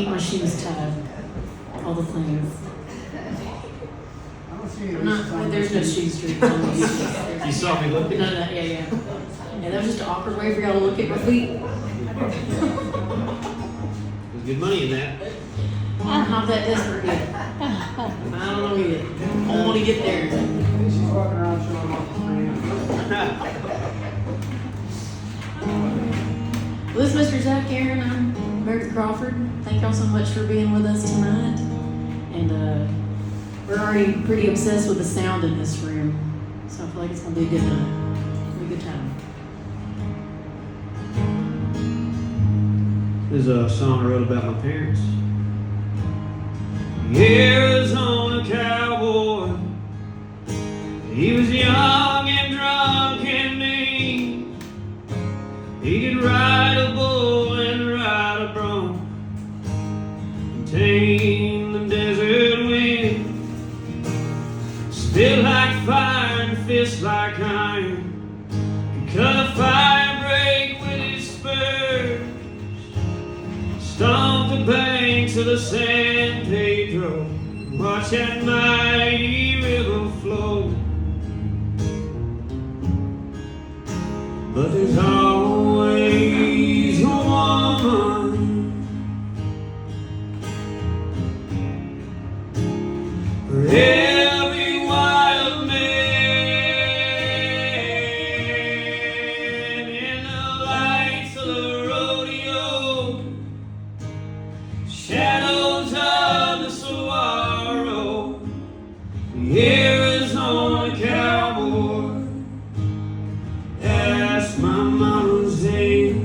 keep my shoes tied. All the things. There's no shoe streaks on these. You saw me looking? No, yeah. Yeah, that was just an awkward way for y'all to look at my feet. There's good money in that. I'm not that desperate yet. I don't know yet. I want to get there. She's walking around showing off the Well, this is Mr. Zach Aaron. I'm Meredith Crawford. Thank y'all so much for being with us tonight. And we're already pretty obsessed with the sound in this room. So I feel like it's going to be a good night. It'll be a good time. This is a song I wrote about my parents. Arizona cowboy. He was young and drunk and mean. He could ride a bull and ride a bronc and tame the desert wind. Spit like fire and fist like iron. Could cut a fire break with his spurs. Stomp the banks of the San Pedro. Watch that mighty river flow. But there's always a woman for every wild man in the lights of the rodeo. Shadows of the saguaro, the Arizona cowboy. Ask my mama's name.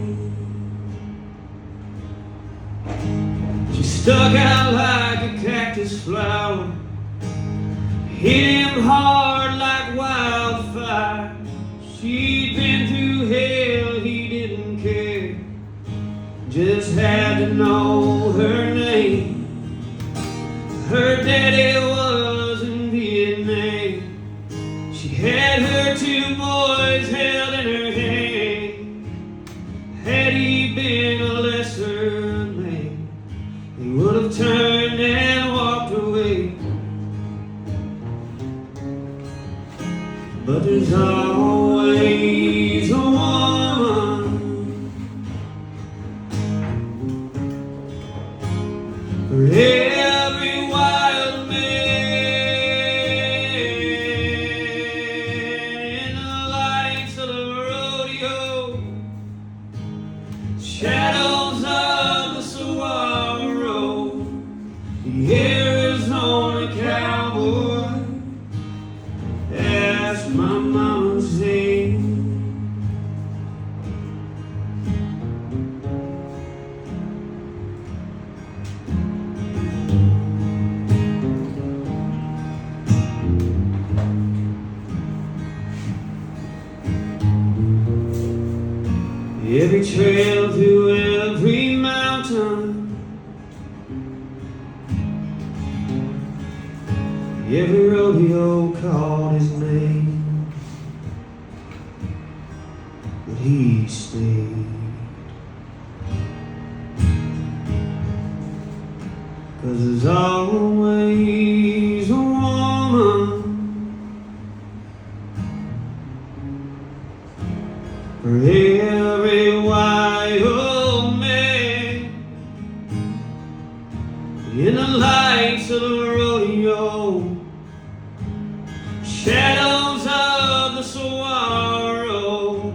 She stuck out like a cactus flower, hit him hard like wildfire. She'd been through hell, he didn't care. Just had to know her name. Her daddy was in Vietnam. She had her two boys held in her hand. Had he been a lesser man, he would have turned and walked away. But there's always a woman for every wild man in the lights of the rodeo. Shadows of the saguaro, the Arizona cowboy. Ask my mama's name. Every trail through every mountain, every rodeo called his name, but he stayed. 'Cause there's always a woman for every wild man in the lights of the rodeo. Shadows of the saguaro.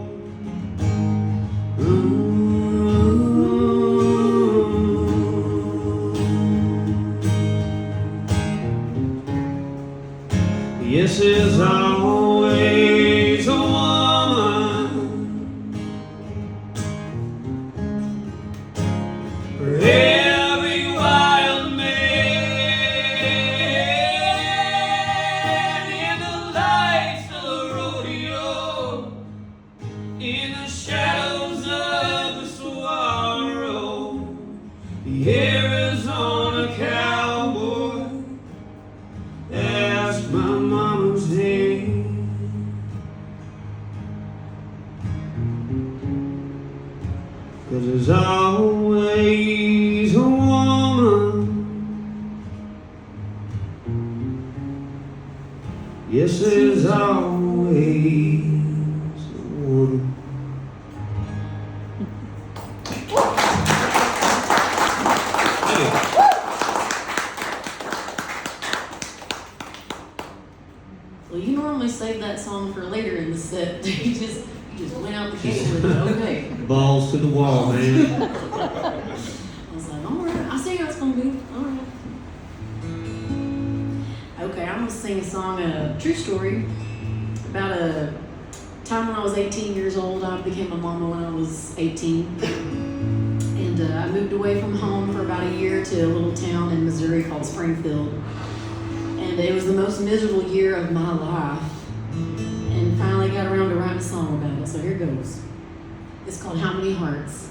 Yes, there's always a woman for every wild man in the lights of the rodeo, in the shadows of the saguaro, the Arizona cowboy. Ask my mama's name. 'Cause there's always a woman Yes, there's always one. Well, you normally save that song for later in the set. You just went out the gate with it. Okay. Balls to the wall, man. I was like, all right, I see how it's gonna be. All right. Okay, I'm gonna sing a song, a true story about a time when I was 18 years old. I became a mama when I was 18, and I moved away from home for about a year to a little town in Missouri called Springfield. And it was the most miserable year of my life. And finally got around to writing a song about it. So here goes. It's called How Many Hearts.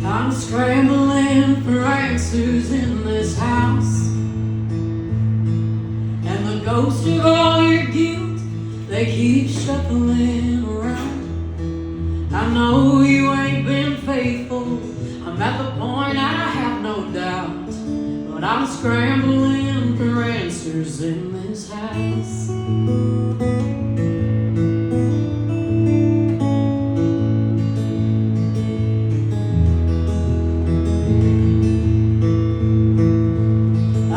I'm scrambling for answers in this house, and the ghost of all your guilt, they keep shuffling around. I know you ain't been faithful, I'm at the point I have no doubt, but I'm scrambling for answers in this house.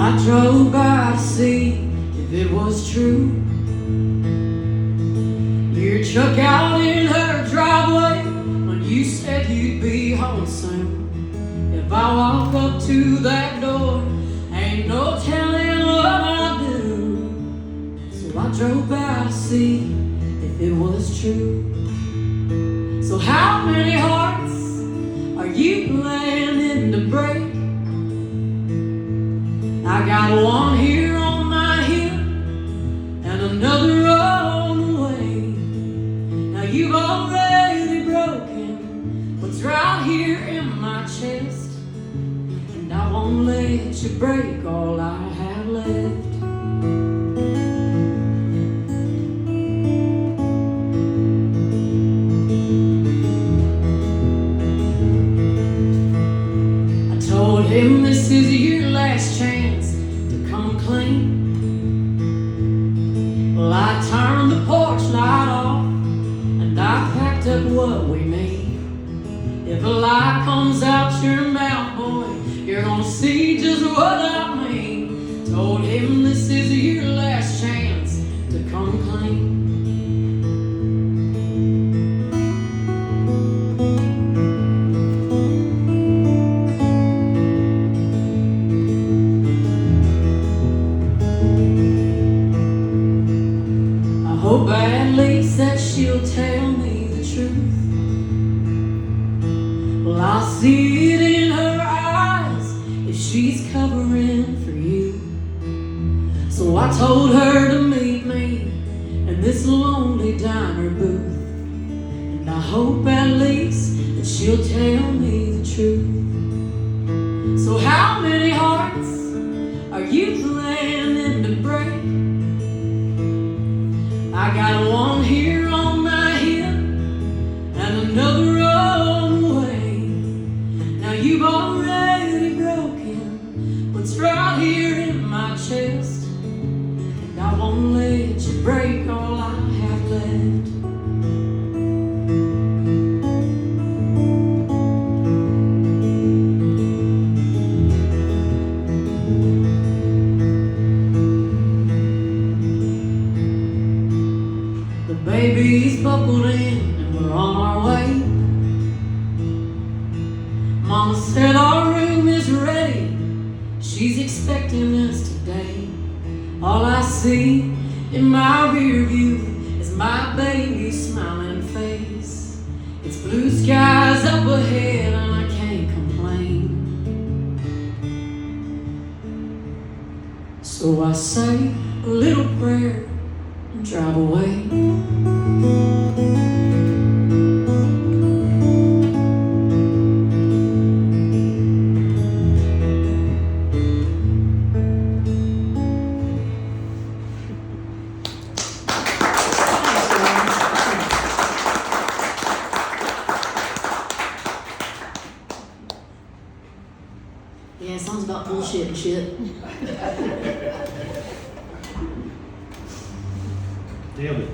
I drove by to see if it was true. Your truck out in her driveway when you said you'd be home soon. If I walk up to that door, ain't no telling what I'll do. So I drove by to see if it was true. So how many hearts are you planning to break? I got one here on my hip and another on the way. Now you've already broken what's right here in my chest, and I won't let you break all I have left. I told him this is your last chance to come clean. Well, I turned the porch light off and I packed up what we need. If a lie comes out your mouth, boy, you're gonna see just what I mean. Told him this is your last chance to come clean. Hope at least that she'll tell me the truth. Well, I see it in her eyes if she's covering for you. So I told her to meet me in this lonely diner booth, and I hope at least that she'll tell me the truth. So how many hearts are you planning to break? I got one here on my hip and another on the way. Now you've already broken what's right here in my chest, and I won't let you break all I have left. The baby's buckled in and we're on our way. Mama said our room is ready, she's expecting us today. All I see in my rear view is my baby's smiling face. It's blue skies up ahead and I can't complain. So I say a little prayer and drive away. shit and shit. Nailed it.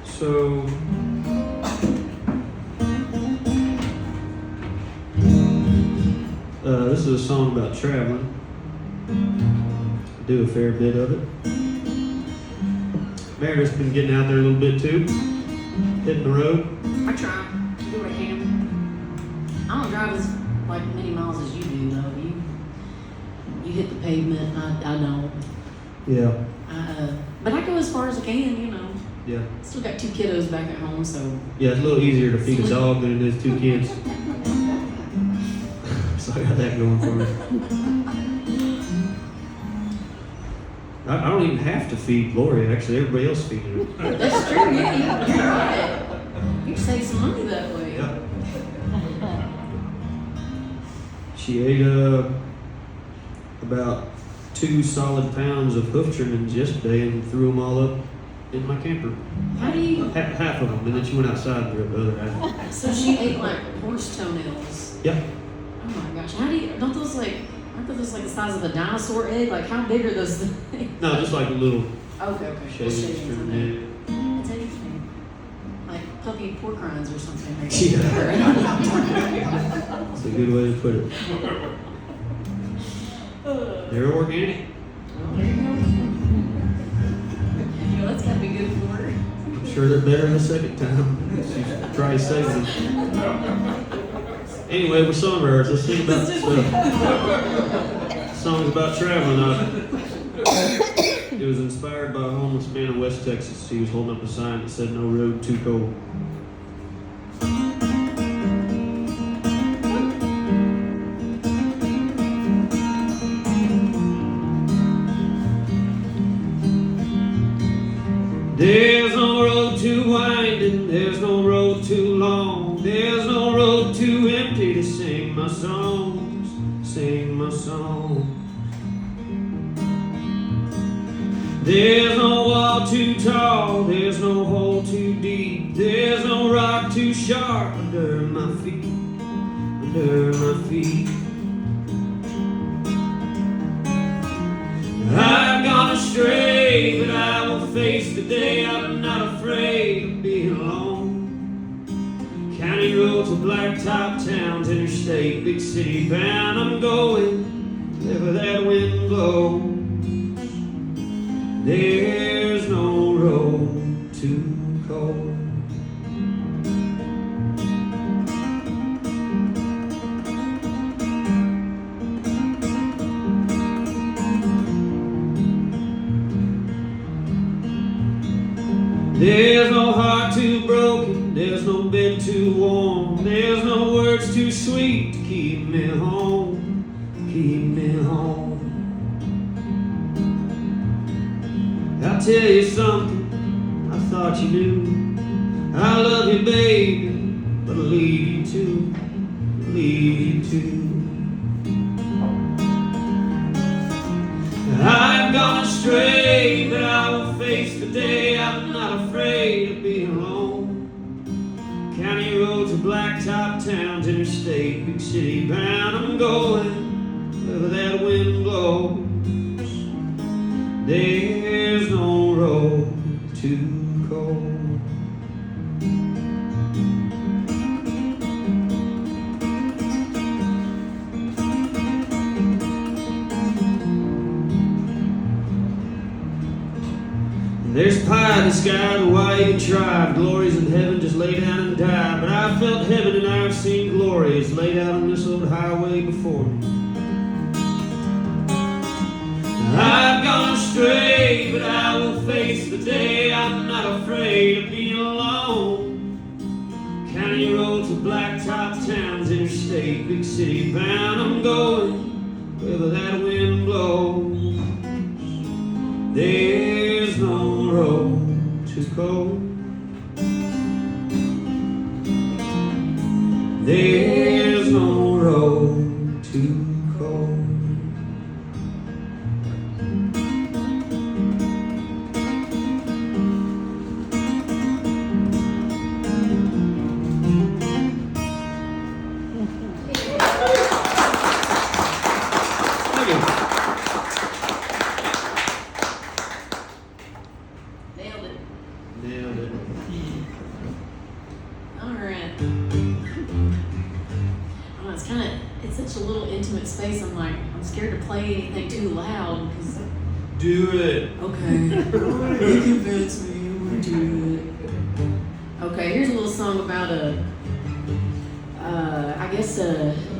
So, this is a song about traveling. I do a fair bit of it. Meredith's been getting out there a little bit too, hitting the road. I try. Do what I can. I don't drive as like many miles as you do though. You hit the pavement. I don't. Yeah. But I go as far as I can. You know. Yeah. Still got 2 kiddos back at home, so. Yeah, it's a little easier to feed a dog than it is 2 kids. So I got that going for me. I don't even have to feed Gloria, actually, everybody else feeds her. That's true, yeah, you're right. You save some money that way. Yeah. She ate about 2 solid pounds of hoof trimmings yesterday and threw them all up in my camper. How do you? Half of them, and then she went outside and threw up the other half. So she ate like horse toenails. Yeah. Oh my gosh, how do you? Aren't those like the size of a dinosaur egg? Like how big are those things? No, just like a little Okay. shavings Shavings, from okay. there. That's interesting. Like puppy pork rinds or something. Right? Yeah. That's a good way to put it. They're organic. There you go. You know, that's gotta be good for her. I'm sure they're better the second time. She tried saving them. Anyway, we're songbirds. Let's sing about stuff. Songs about traveling. It was inspired by a homeless man in West Texas. He was holding up a sign that said, "No road too cold." There's no road too winding, there's no road too long, there's no road too empty to sing my songs, sing my songs. There's no wall too tall, there's no hole too deep, there's no rock too sharp under my feet, under my feet. I've gone astray, but I will face the day. I'm not afraid of being alone. County roads with blacktop towns, interstate, big city bound. I'm going wherever that wind blows. There's no road too cold. There's no heart too broken, there's no bed too warm, there's no words too sweet to keep me home, keep me home. I'll tell you something I thought you knew. I love you, baby, but I'll leave you too, leave you too. I've gone astray, but I will face the day. I'm not afraid of being alone. County roads of blacktop towns, interstate, big city bound. I'm going wherever that wind blows. There's no road too cold. There's pie in the sky, but why even try? Glories in heaven, just lay down and die. But I've felt heaven and I've seen glory. It's laid out on this old highway before me. I've gone astray, but I will face the day. I'm not afraid of being alone. County roads with blacktop towns, interstate, big city bound. I'm going wherever that wind blows. There's no road too cold. There's no road too cold. it's such a little intimate space. I'm like, I'm scared to play anything too loud. Do it. Okay. You convince me. You want to do it. Okay, here's a little song about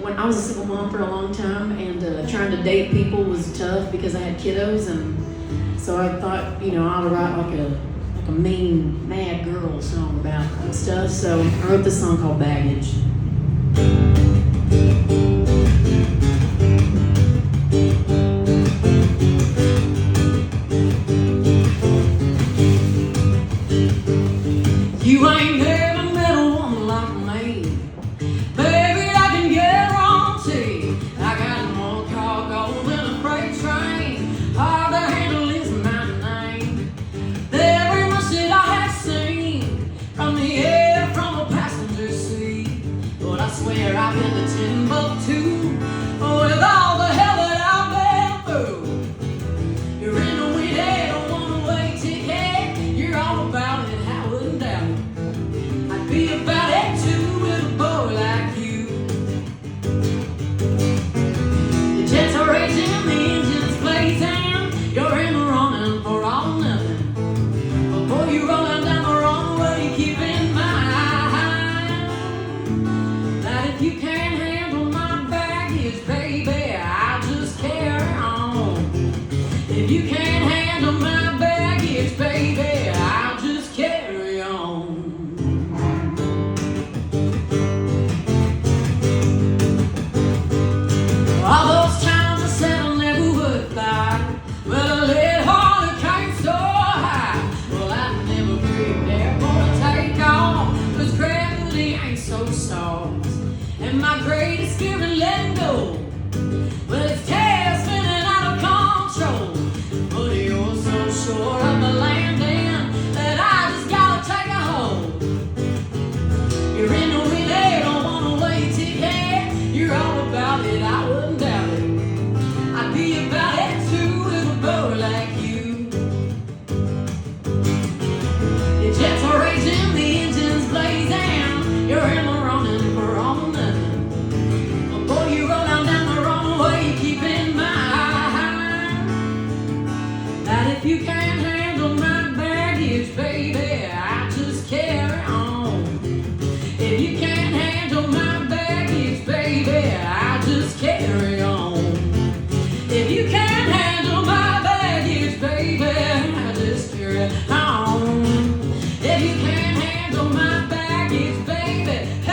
when I was a single mom for a long time, and trying to date people was tough because I had kiddos, and so I thought, I would write like a mean, mad girl song about stuff. So I wrote this song called Baggage. You ain't never met a woman like me. Baby, I can guarantee I got more cargo than a freight train. Hard to handle is my name. Very much that I have seen from the air, from a passenger seat. But I swear I've been to Timbuktu with all the hell that I've been through. You're in the wind, a one-way ticket. You're all about it, I wouldn't doubt it. I'd be about it too with a boy like you. The jets are raging, the engine's blazing. You're in the running for all or nothing. But boy, you're rolling down the wrong way. Keep in mind that if you can't handle my baggage, baby, I'll just carry on. If you can't handle my baggage, baby, I'll just carry on. All those times I said I never would fly, well, I let hurricane so high. Well, I never prepared for a takeoff, 'cause gravity ain't so soft. And my greatest fear is letting go. Well, it's chaos spinning out of control. But you're so sure of the landing that I just gotta take a hold. You're in the wind, don't wanna wait ticket. You're all about it, I wouldn't doubt it. I'd be about it too with a boy like you. The jets are raging, the engine's blazing. You're in the running for all or nothing. But boy, you roll down the wrong way. Keep in mind that if you can't handle my baggage, baby, I just carry on. If you can't handle my baggage, baby, I just carry on. If you can't handle my baggage, baby, I just carry on. If you can't handle my baggage, baby, I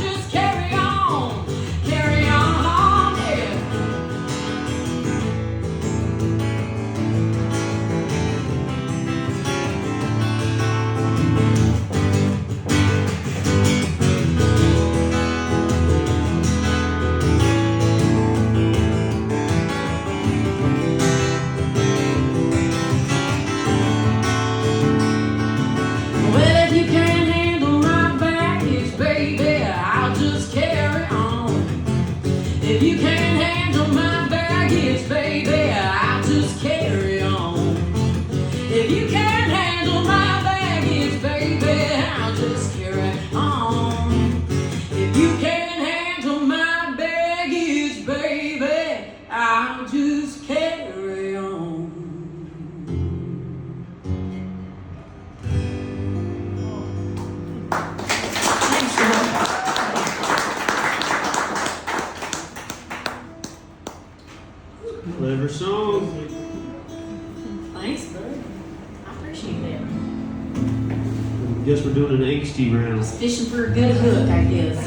just carry on. Carry on, yeah. Well, if you can't handle my baggage, baby, I'll just carry on. If you can't handle my baggage, baby, I'll just carry on. If you can't handle my baggage, baby, I'll just carry on. If you can't handle my baggage, baby, I'll just carry on. Thanks, Joe. Clever song. Thanks, bud. I appreciate that. Guess we're doing an angsty round. Fishing for a good hook, I guess.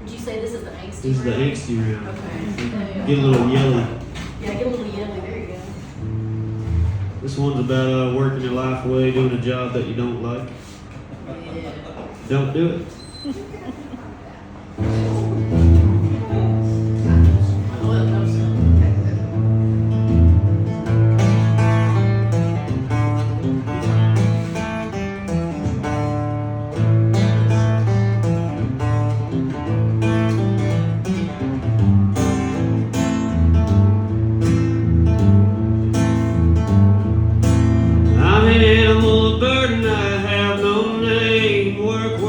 Would you say this is the angsty This is the round? angsty round. Okay. Get a little yelly. Yeah, get a little yellow. There you go. This one's about working your life away, doing a job that you don't like. Yeah. Don't do it. Well, that was I'm an animal, a bird, and I have no name. Work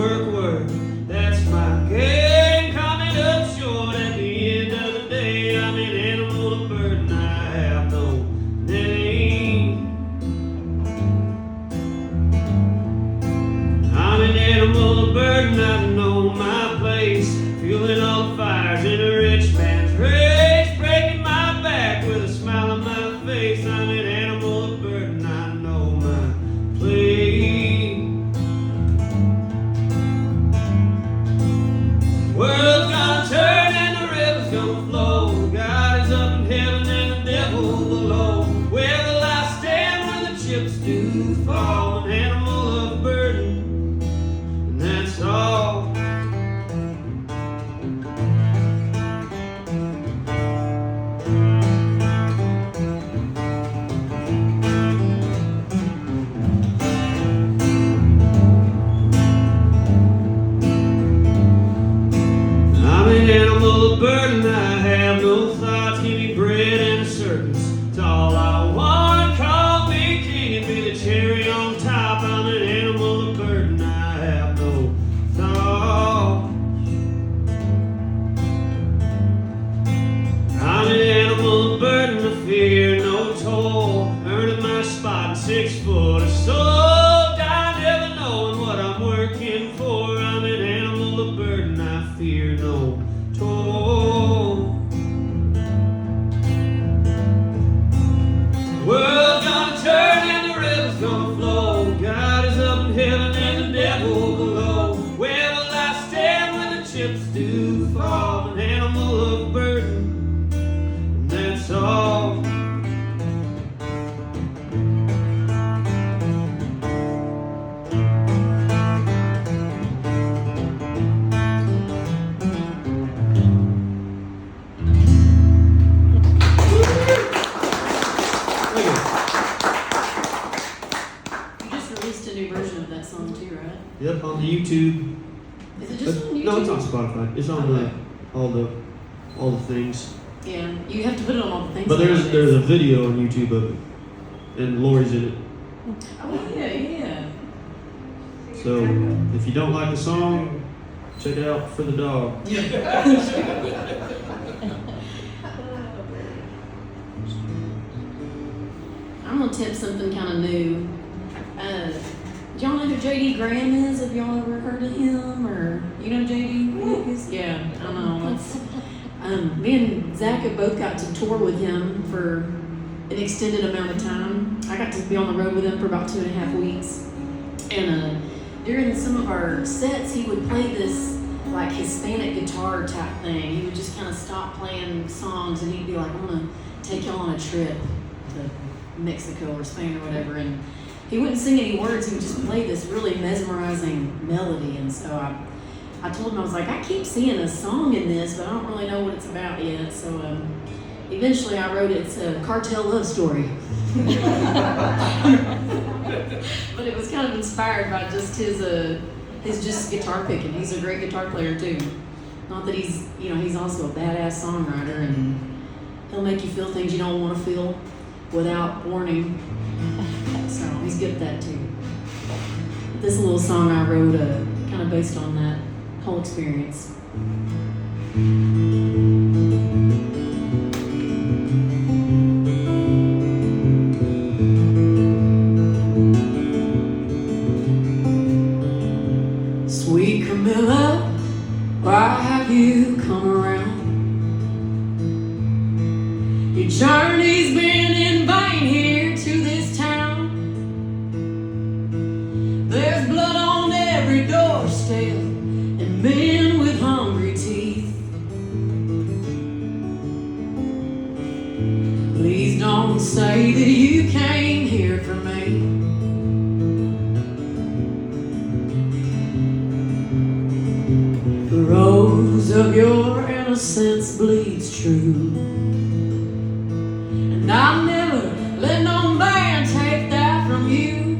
it just on YouTube? No, it's on Spotify. It's on Okay. all the things. Yeah, you have to put it on all the things. But there's a video on YouTube of it, and Lori's in it. Oh yeah. So if you don't like the song, check it out for the dog. I'm gonna tip something kind of new. Do y'all know who J.D. Graham is? Have y'all ever heard of him? Or you know J.D. is? Yeah, I know. It's, me and Zach have both got to tour with him for an extended amount of time. I got to be on the road with him for about 2.5 weeks. And during some of our sets, he would play this like Hispanic guitar type thing. He would just kind of stop playing songs and he'd be like, I'm gonna take y'all on a trip to Mexico or Spain or whatever. And he wouldn't sing any words, he would just play this really mesmerizing melody. And so I told him, I was like, I keep seeing a song in this, but I don't really know what it's about yet. So eventually I wrote it's a cartel love story. But it was kind of inspired by just his just guitar picking. He's a great guitar player too. Not that he's also a badass songwriter, and he'll make you feel things you don't want to feel without warning. So he's good at that too. But this little song I wrote kind of based on that whole experience. Sweet Camilla, why have you come around? Your journey's been in vain here to this town. There's blood on every doorstep and men with hungry teeth. Please don't say that you came here for me. The rose of your innocence bleeds true, and I'll never let no man take that from you.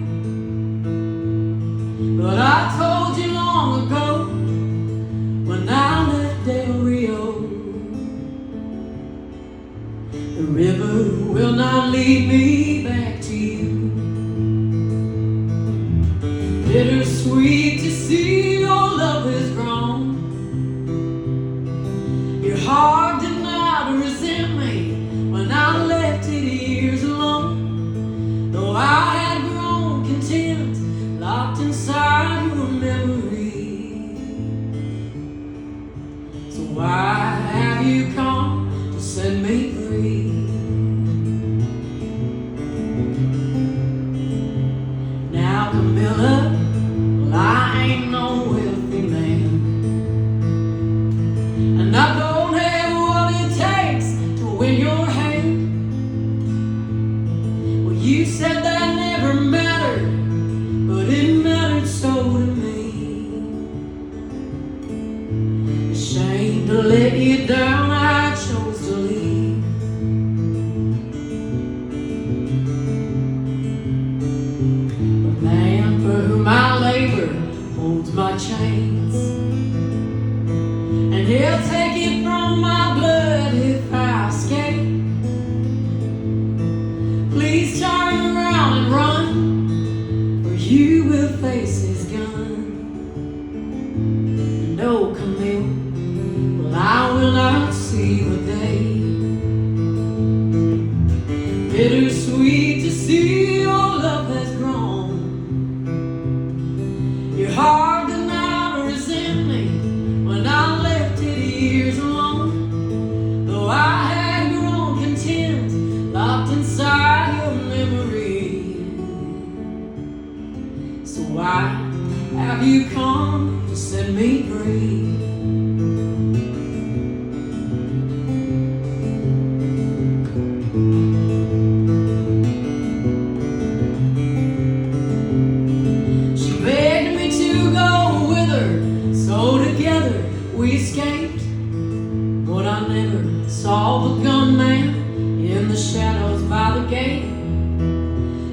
But I told you long ago when I left Del Rio, the river will not lead me back to you. Bittersweet to see your love has grown. Your heart did not resent me when I left it years alone. Though I had grown content, locked inside your memory. So why have you come to set me free? Now Camilla, well, I ain't no wealthy man, and I don't have what it takes to win your hand. Well, you said that never mattered, but it mattered so to me. Ashamed to let you down, I chose to leave. The man for whom I labor holds my chains, and he'll take it from my blood if I escape. Please turn around and run, or you will face his gun. And oh, Camille, well, I will not see the day. Bittersweet to see your love has grown. Your heart did not resent me when I left it years alone. Though I had grown content, locked inside your memory. So why have you come to set me free? She begged me to go with her, so together we escaped. But I never saw the gunman in the shadows by the gate.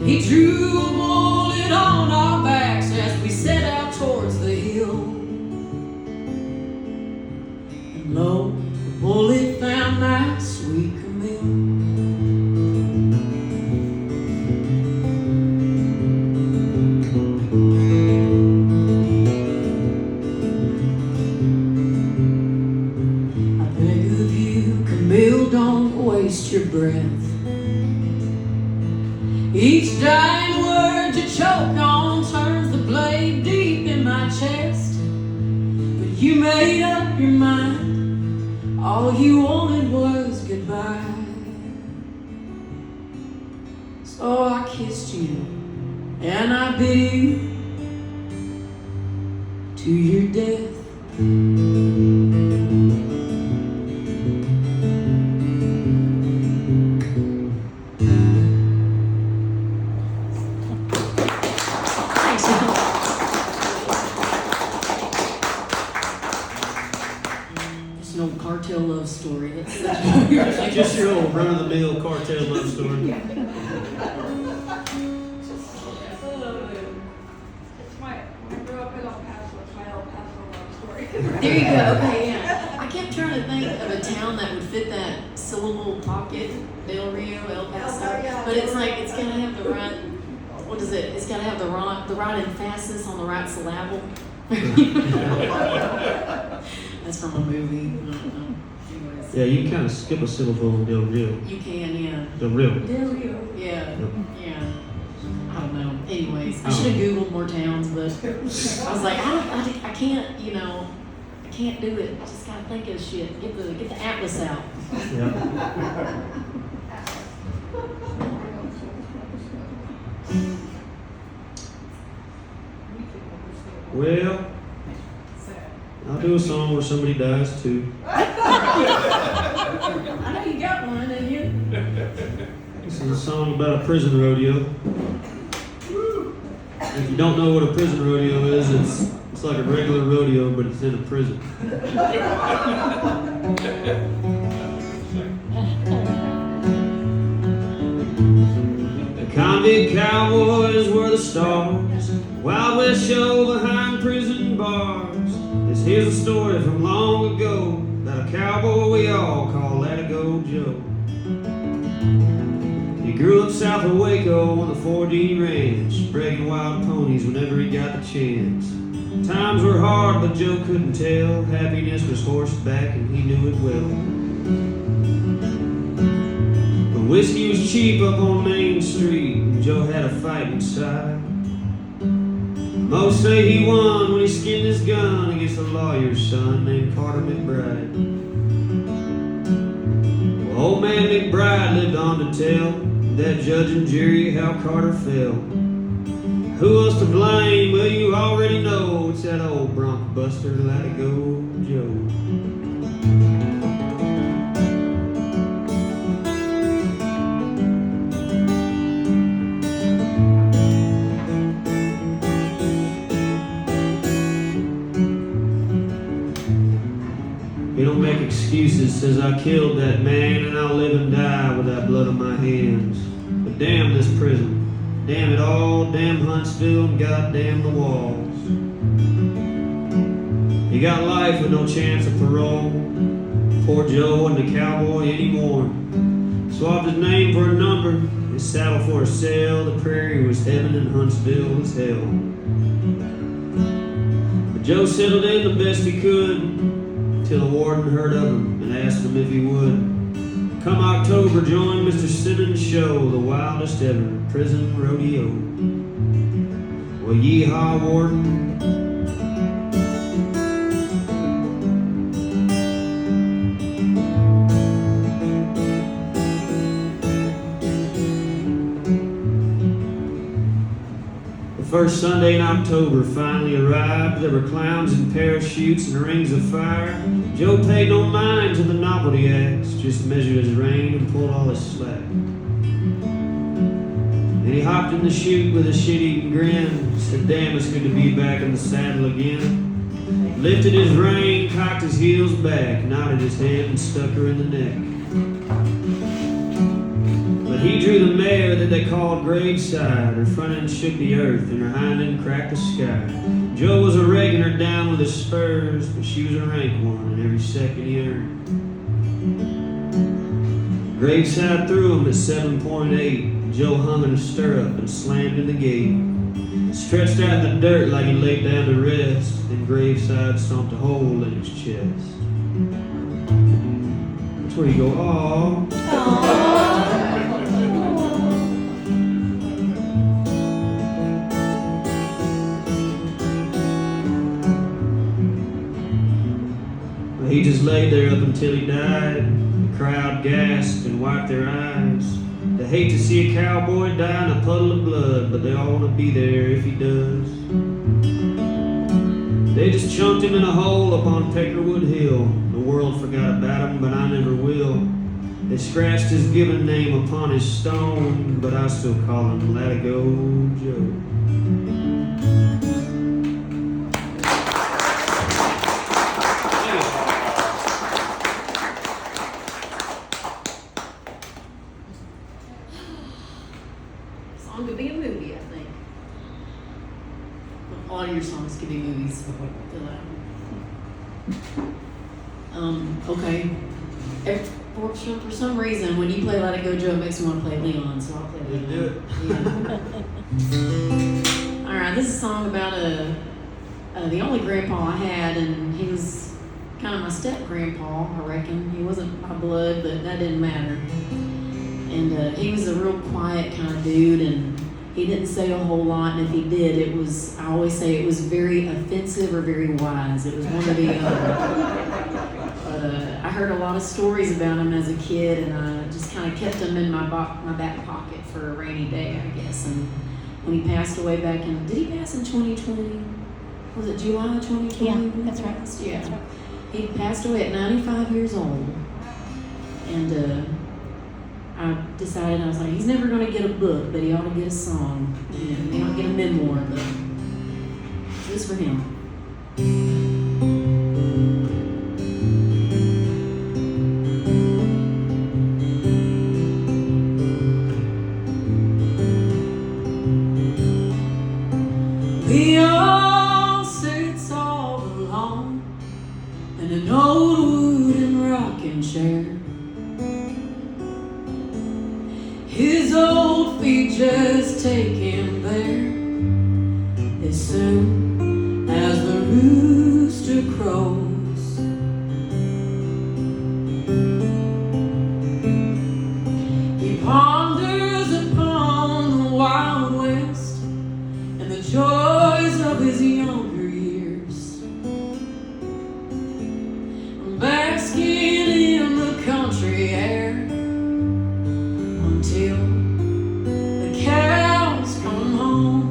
He drew a bullet on our backs as we set out towards the hill. breath. Each dying word you choke on turns the blade deep in my chest. But you made up your mind, all you wanted was goodbye. So I kissed you and I bid you to your death. It's an old cartel love story. That's such a weird thing. Just your old run-of-the-mill cartel love story. There you go. Okay, yeah. I kept trying to think of a town that would fit that syllable pocket. Del Rio, El Paso. But it's like it's gotta have the right. What is it? It's gotta have the right emphasis on the right syllable. That's from a movie. Anyways. Yeah, you can kind of skip a syllable in Del Rio. You can, yeah. Del Rio. Del Rio. Yeah. Yeah. I don't know. Anyways, I should have Googled more towns, but I was like, I can't, I can't do it. Just gotta think of shit. Get the atlas out. Yeah. Well, I'll do a song where somebody dies too. I know you got one, didn't you? This is a song about a prison rodeo. If you don't know what a prison rodeo is, it's like a regular rodeo, but it's in a prison. The convict cowboys were the stars, Wild West show behind prison bars. This here's a story from long ago about a cowboy we all call Let-A-Go Joe. He grew up south of Waco on the 4D ranch, breaking wild ponies whenever he got the chance. Times were hard, but Joe couldn't tell. Happiness was horseback, and he knew it well. But whiskey was cheap up on Main Street, and Joe had a fight inside. Most say he won when he skinned his gun against a lawyer's son named Carter McBride. Well, old man McBride lived on to tell that judge and jury how Carter fell. Who else to blame? Well, you already know it's that old bronc buster, Let-A-Go Joe. He don't make excuses, says I killed that man and I'll live and die with that blood on my hands. But damn this prison. Damn it all, damn Huntsville, and goddamn the walls. He got life with no chance of parole. Poor Joe wasn't a cowboy anymore. Swapped his name for a number, his saddle for a sail. The prairie was heaven and Huntsville was hell. But Joe settled in the best he could, till the warden heard of him and asked him if he would. Come October, join Mr. Simmons' show, the wildest ever prison rodeo. Well, yeehaw, warden. The first Sunday in October finally arrived. There were clowns in parachutes and rings of fire. Joe paid no mind to the novelty acts, just measured his rein and pulled all his slack. Then he hopped in the chute with a shit-eating grin, said, damn, it's good to be back in the saddle again. Lifted his rein, cocked his heels back, nodded his head and stuck her in the neck. But he drew the mare that they called Graveside. Her front end shook the earth and her hind end cracked the sky. Joe was a raking her down with his spurs, but she was a rank one in every second he earned. Graveside threw him at 7.8. Joe hung in a stirrup and slammed in the gate. Stretched out in the dirt like he laid down to rest, and Graveside stomped a hole in his chest. That's where you go, aww. Aww. He just laid there up until he died. The crowd gasped and wiped their eyes. They hate to see a cowboy die in a puddle of blood, but they all want to be there if he does. They just chunked him in a hole up on Peckerwood Hill. The world forgot about him, but I never will. They scratched his given name upon his stone, but I still call him Latigo Joe. Song could be a movie, I think. A lot of your songs could be movies. Okay. For some reason, when you play Let It Go Joe, it makes me want to play Leon, so I'll play Leon. Do it. Yeah. All right, this is a song about the only grandpa I had, and he was kind of my step-grandpa, I reckon. He wasn't my blood, but that didn't matter. And he was a real quiet kind of dude, and he didn't say a whole lot, and if he did, I always say it was very offensive or very wise. It was one or the other. I heard a lot of stories about him as a kid, and I just kind of kept him in my back pocket for a rainy day, I guess. And when he passed away did he pass in 2020? Was it July 2020? Yeah, that's right. Yeah. That's right. He passed away at 95 years old. And I decided, I was like, he's never going to get a book, but he ought to get a song. And he ought to get a memoir, but this is for him. Leon sits all alone in an old wooden rocking chair. His old feet just take him there as soon as the rooster crows. He ponders upon the Wild West and the joys of his younger years, basking in the country air until the cows come home.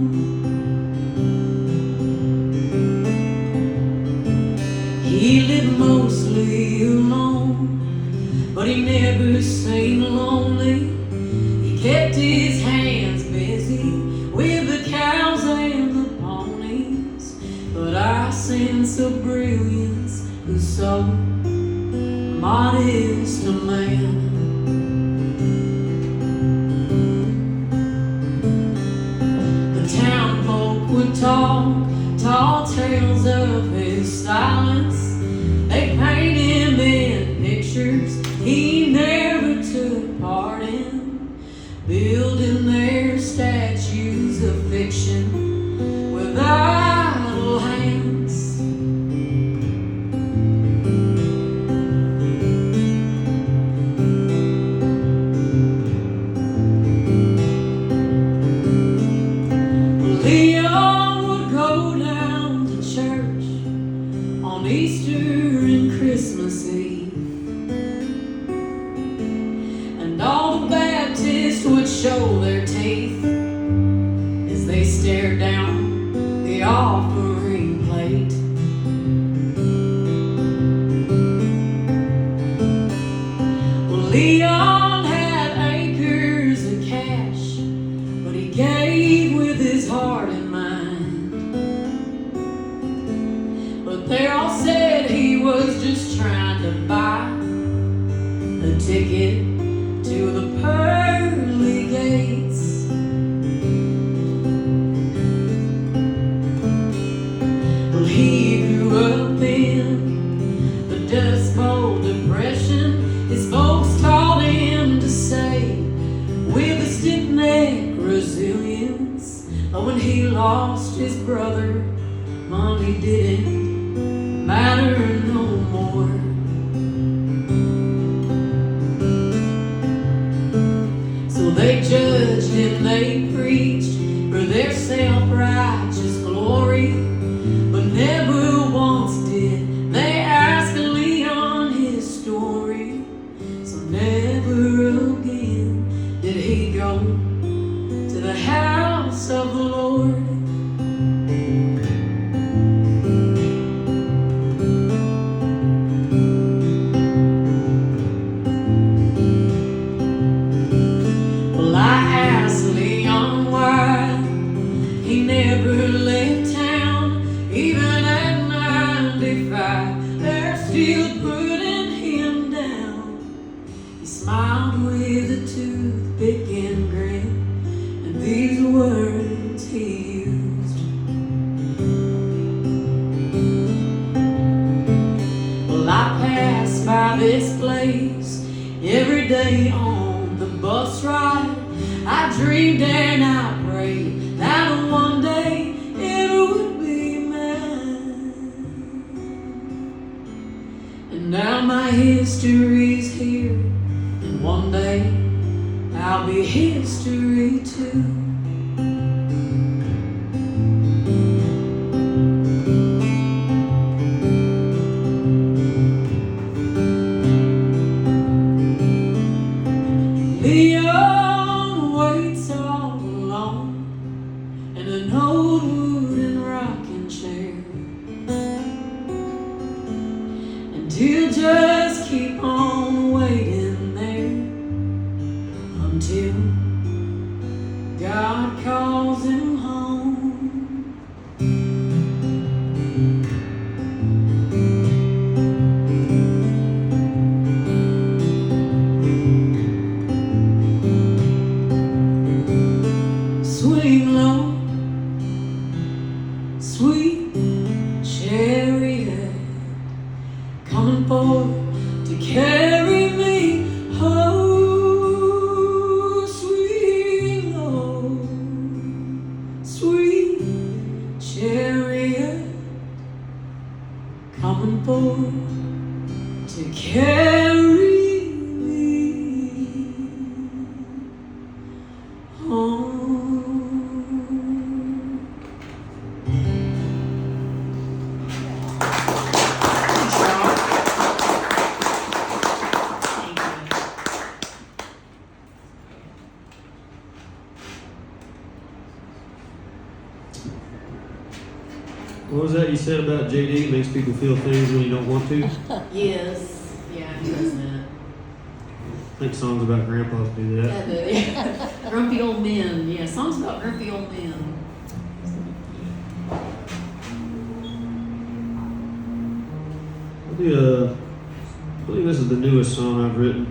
He lived mostly alone, but he never seemed lonely. He kept his hands busy with the cows and the ponies, but I sense a brilliance who's so modest a man. The town folk would talk tall tales of his silence. They paint him in pictures he never took part in, building their statues of fiction with idle hands. Leon would go down to church on Easter and Christmas Eve, and all the Baptists would show their teeth as they stared down the offering plate. Well, Leon had acres of cash, but he gave with his heart in mind. But they all said he was just trying to buy a ticket to the pearly gates. Well, he grew up in the Dust Bowl Depression. His folks taught him to say with a stiff-neck resilience. But when he lost his brother, money didn't matter no more. So they judged and they preached for their self-righteous glory, but never once did they ask Leon 35, they're still putting him down. He smiled with a toothpick and grin, and these words he used. Well, I pass by this place every day on the bus ride. I dreamed and I prayed that one day it would be mine. And now my history's here, and one day I'll be history too. Leon waits all alone in an old wooden rocking chair, and he'll just keep on waiting there until God calls him home. Swing low, sweet chariot, coming forward to carry me home. Swing low, sweet chariot, coming forward to carry me home. What was that you said about JD? Makes people feel things when you don't want to? Yes, yeah, he does that. I think songs about grandpas do that. Yeah. Grumpy old men. Yeah, songs about grumpy old men. I believe this is the newest song I've written.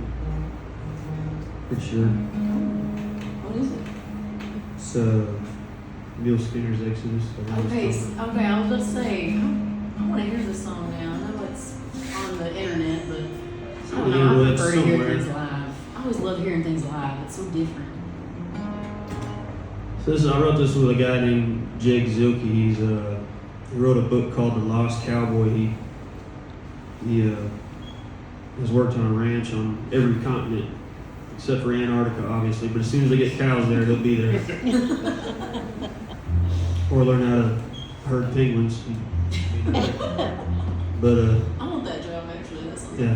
Pretty sure. What is it? It's Neil Skinner's Exodus. Okay, okay, I was just saying, I want to hear this song now. I know it's on the internet, but I don't know, I prefer to hear things live. I always love hearing things live. It's so different. So I wrote this with a guy named Jake Zilke. He wrote a book called The Lost Cowboy. He has worked on a ranch on every continent except for Antarctica, obviously. But as soon as they get cows there, he'll be there. Or learn how to herd penguins. But I want that job actually. That sounds yeah.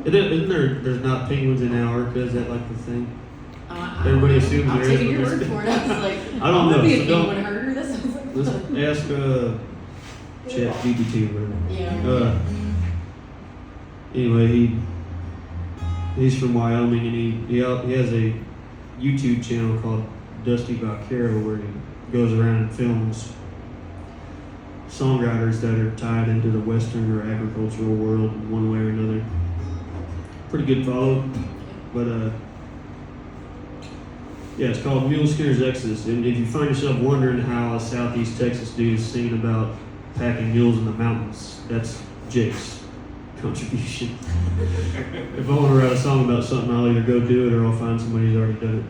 like Isn't there's not penguins in Antarctica? Is that like the thing? Everybody assumes I'm there is, taking your but word for it. I was like, I don't know, Be a so don't- penguin herder. That sounds like Let's fun. ask Chat BBQ or whatever. Yeah. Anyway, he's from Wyoming, and he has a YouTube channel called Dusty Vaquero where he goes around and films songwriters that are tied into the Western or agricultural world in one way or another. Pretty good follow, but yeah, it's called Mule Skinner's Exodus. And if you find yourself wondering how a Southeast Texas dude is singing about packing mules in the mountains, that's Jake's contribution. If I want to write a song about something, I'll either go do it or I'll find somebody who's already done it.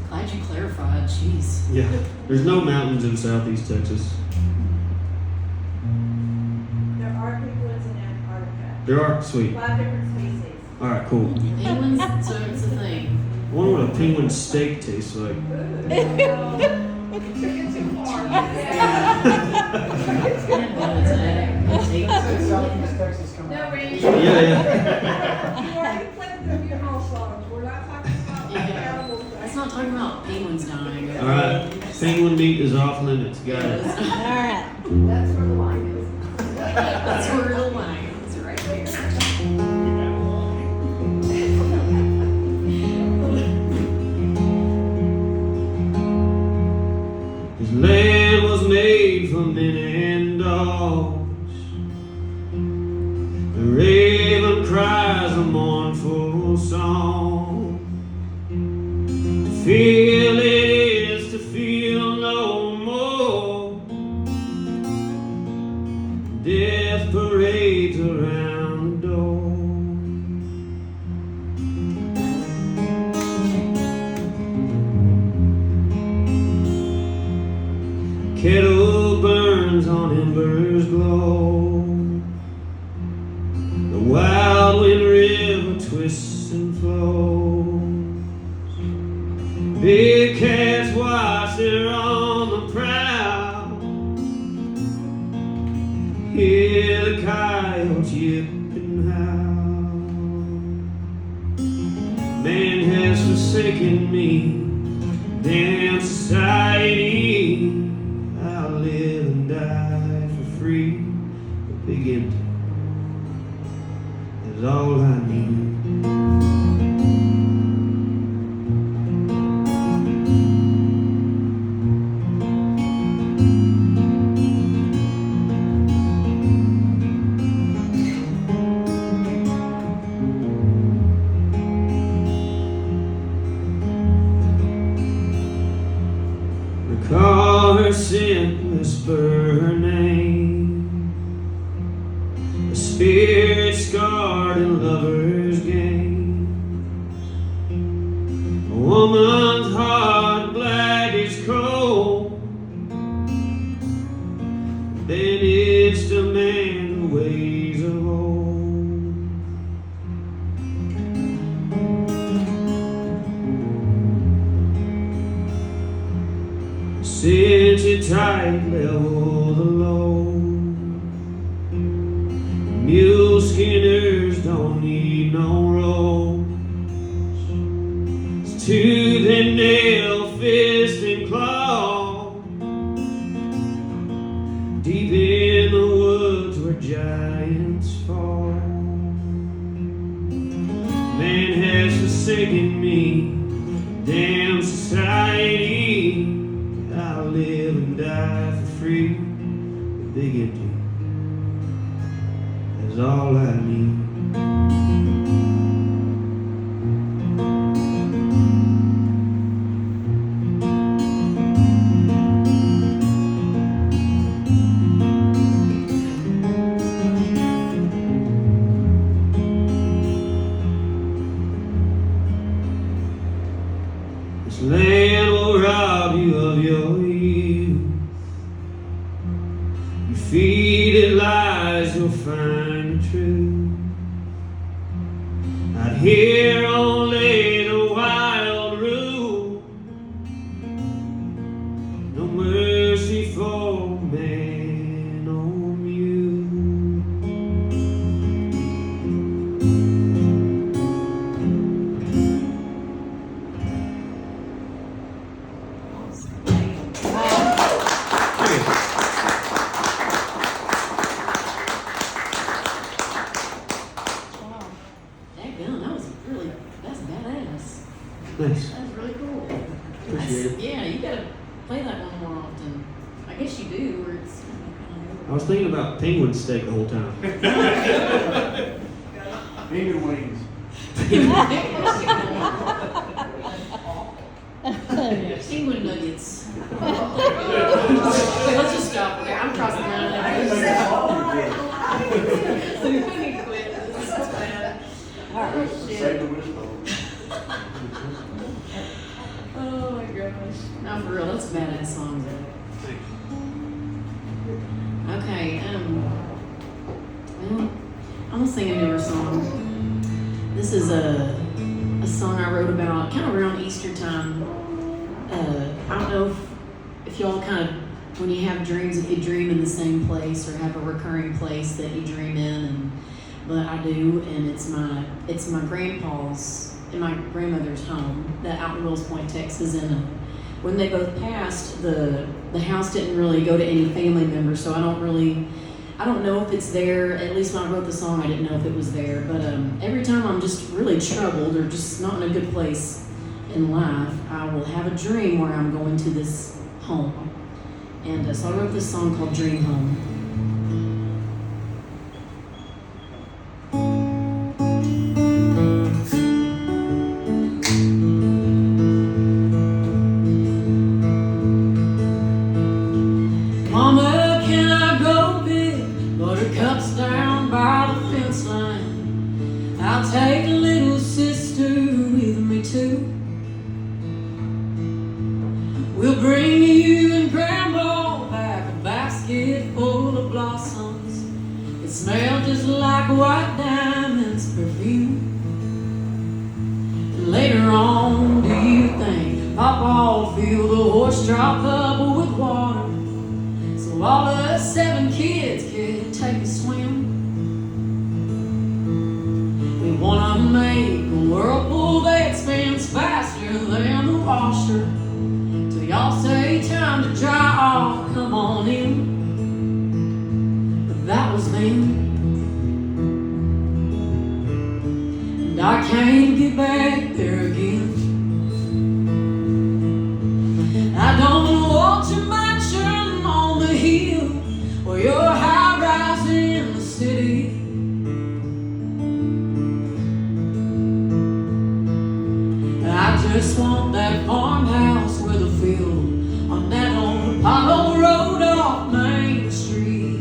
Glad you clarified. Jeez. Yeah, there's no mountains in Southeast Texas. There are penguins in Antarctica. There are, sweet. 5 different species. All right, cool. Penguins, so it's a thing. I wonder what a penguin steak tastes like. Took it too far. Southeast Texas coming No, out. Randy. Yeah, yeah. You already played them your house songs. We're not talking about Yeah. animals. Let's not talk about penguins dying. All right, penguin meat is off limits. Got it. Yes. That's where the line is. That's where the line is, right there. His land was made for men and dogs. cries a mournful song. To feel it is to feel no more. Death parades around the door. Kettle burns on embers glow. The wild wind river twists and flows. Big cats watch, they're on the prowl. Hear the coyotes yip and howl. Man has forsaken me, damn society. I'll live and die for free. A big empty is all I need. Recall her sin, whisper her name. A spirit scarred in lover's game. A woman's heart black as coal. Bandaged to man the ways of old. Cinch it tight, level the load. Mule skinners don't need no ropes. It's tooth and nail, fist and claw. Deep in the woods where giants fall. Man has forsaken me, damn society. I'll live and die for free. The big empty is all I need. This land will rob you of your youth. You feed it lies, you'll find the truth. Out here only the wild rule. No mercy for man or mule. Nice. That was really cool. Appreciate it. Yeah, you gotta play that one more often. I guess you do, or it's I was thinking about penguin steak the whole time. Penguin wings. penguin nuggets. Let's just stop there. I'm crossing the line. So we need to quit. This is bad. Oh, Save shit. the wishbone. Oh my gosh. No, for real, that's a badass song, though. Okay, well, I'm gonna sing a newer song. This is a song I wrote about kind of around Easter time. I don't know if y'all kind of, when you have dreams, if you dream in the same place or have a recurring place that you dream in, but I do, and it's my grandpa's and my grandmother's home, that out in Wills Point, Texas, and when they both passed, the house didn't really go to any family members, so I don't know if it's there. At least when I wrote the song, I didn't know if it was there. But every time I'm just really troubled or just not in a good place in life, I will have a dream where I'm going to this home. And so I wrote this song called Dream Home. down by the fence line. I'll take a little sister with me too. We'll bring you and Grandma back a basket full of blossoms. It smells just like white diamonds perfume. And later on, do you think Papa will fill the horse trough up with water so all of us 7 kids could take a swim? We wanna make a whirlpool that spins faster than the washer. Till y'all say time to dry off, come on in. But that was then. And I can't get back there again. I don't want your mansion on the hill or your high rise in the city. I just want that farmhouse with a field on that old pothole road off Main Street.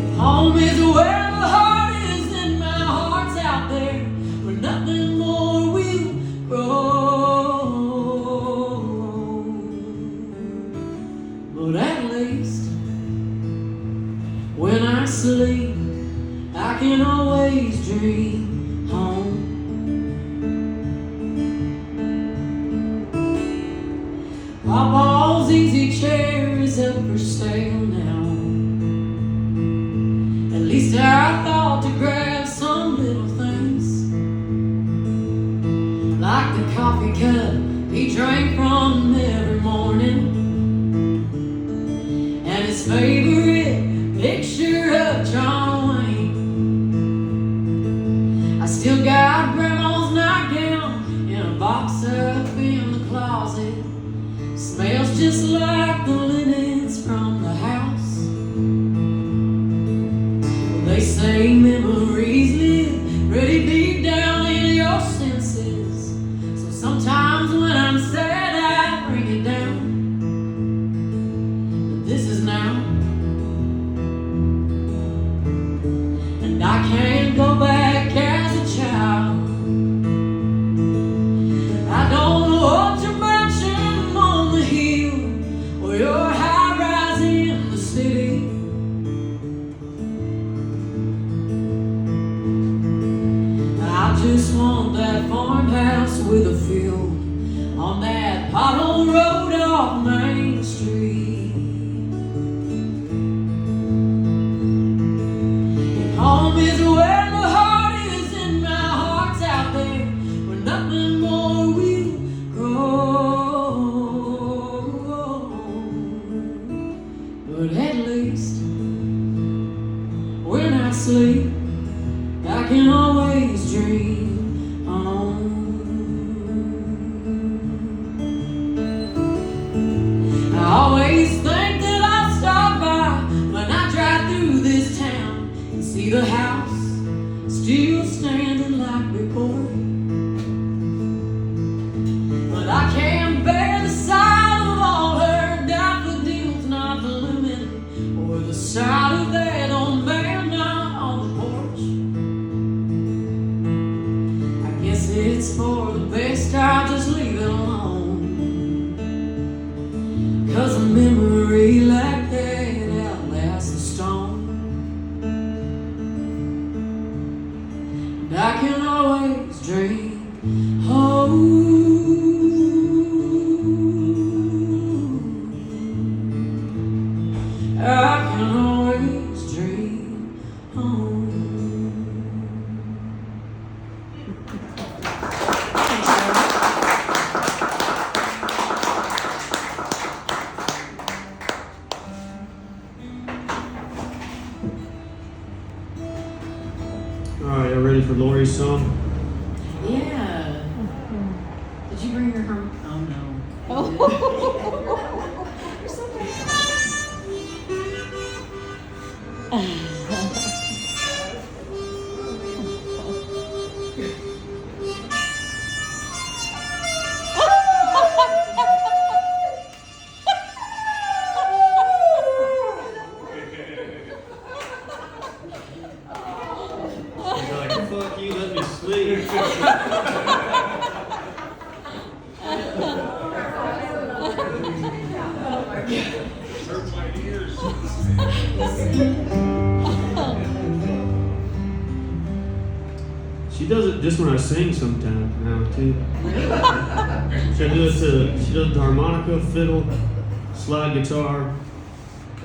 If home is where the heart is, then my heart's out there where nothing more will grow. But at least when I sleep, I can always dream home. Papa's easy chair is up for sale now. At least I thought to grab some little things, like the coffee cup he drank from every morning, and his favorite picture of John Wayne. I still got Grandma's nightgown in a box up in the closet. Smells just like the linens from the house. Well, they say memories live really deep down in your senses. So sometimes when I'm sad, I bring it down. But this is now, and I can't go back as a child. I don't want your mansion on the hill or your high rise in the city. I just want that farmhouse with a field on that pothole road off Main Street. If home is where the heart is, and my heart's out there where nothing more will grow. But at least when I sleep, I can always dream on. I always think that I'll stop by when I drive through this town and see the house still standing like before. But I can't bear the sight of all her daffodils not blooming, or the sight of that old man not on the porch. I guess it's for the best I just leave it alone. 'Cause a memory like that outlasts a stone. And I can always dream home. I can always dream home. All right, y'all ready for Lori's song? Yeah. Did you bring your harm? Oh no. She does it just when I sing sometimes now too. She does the harmonica, fiddle, slide guitar,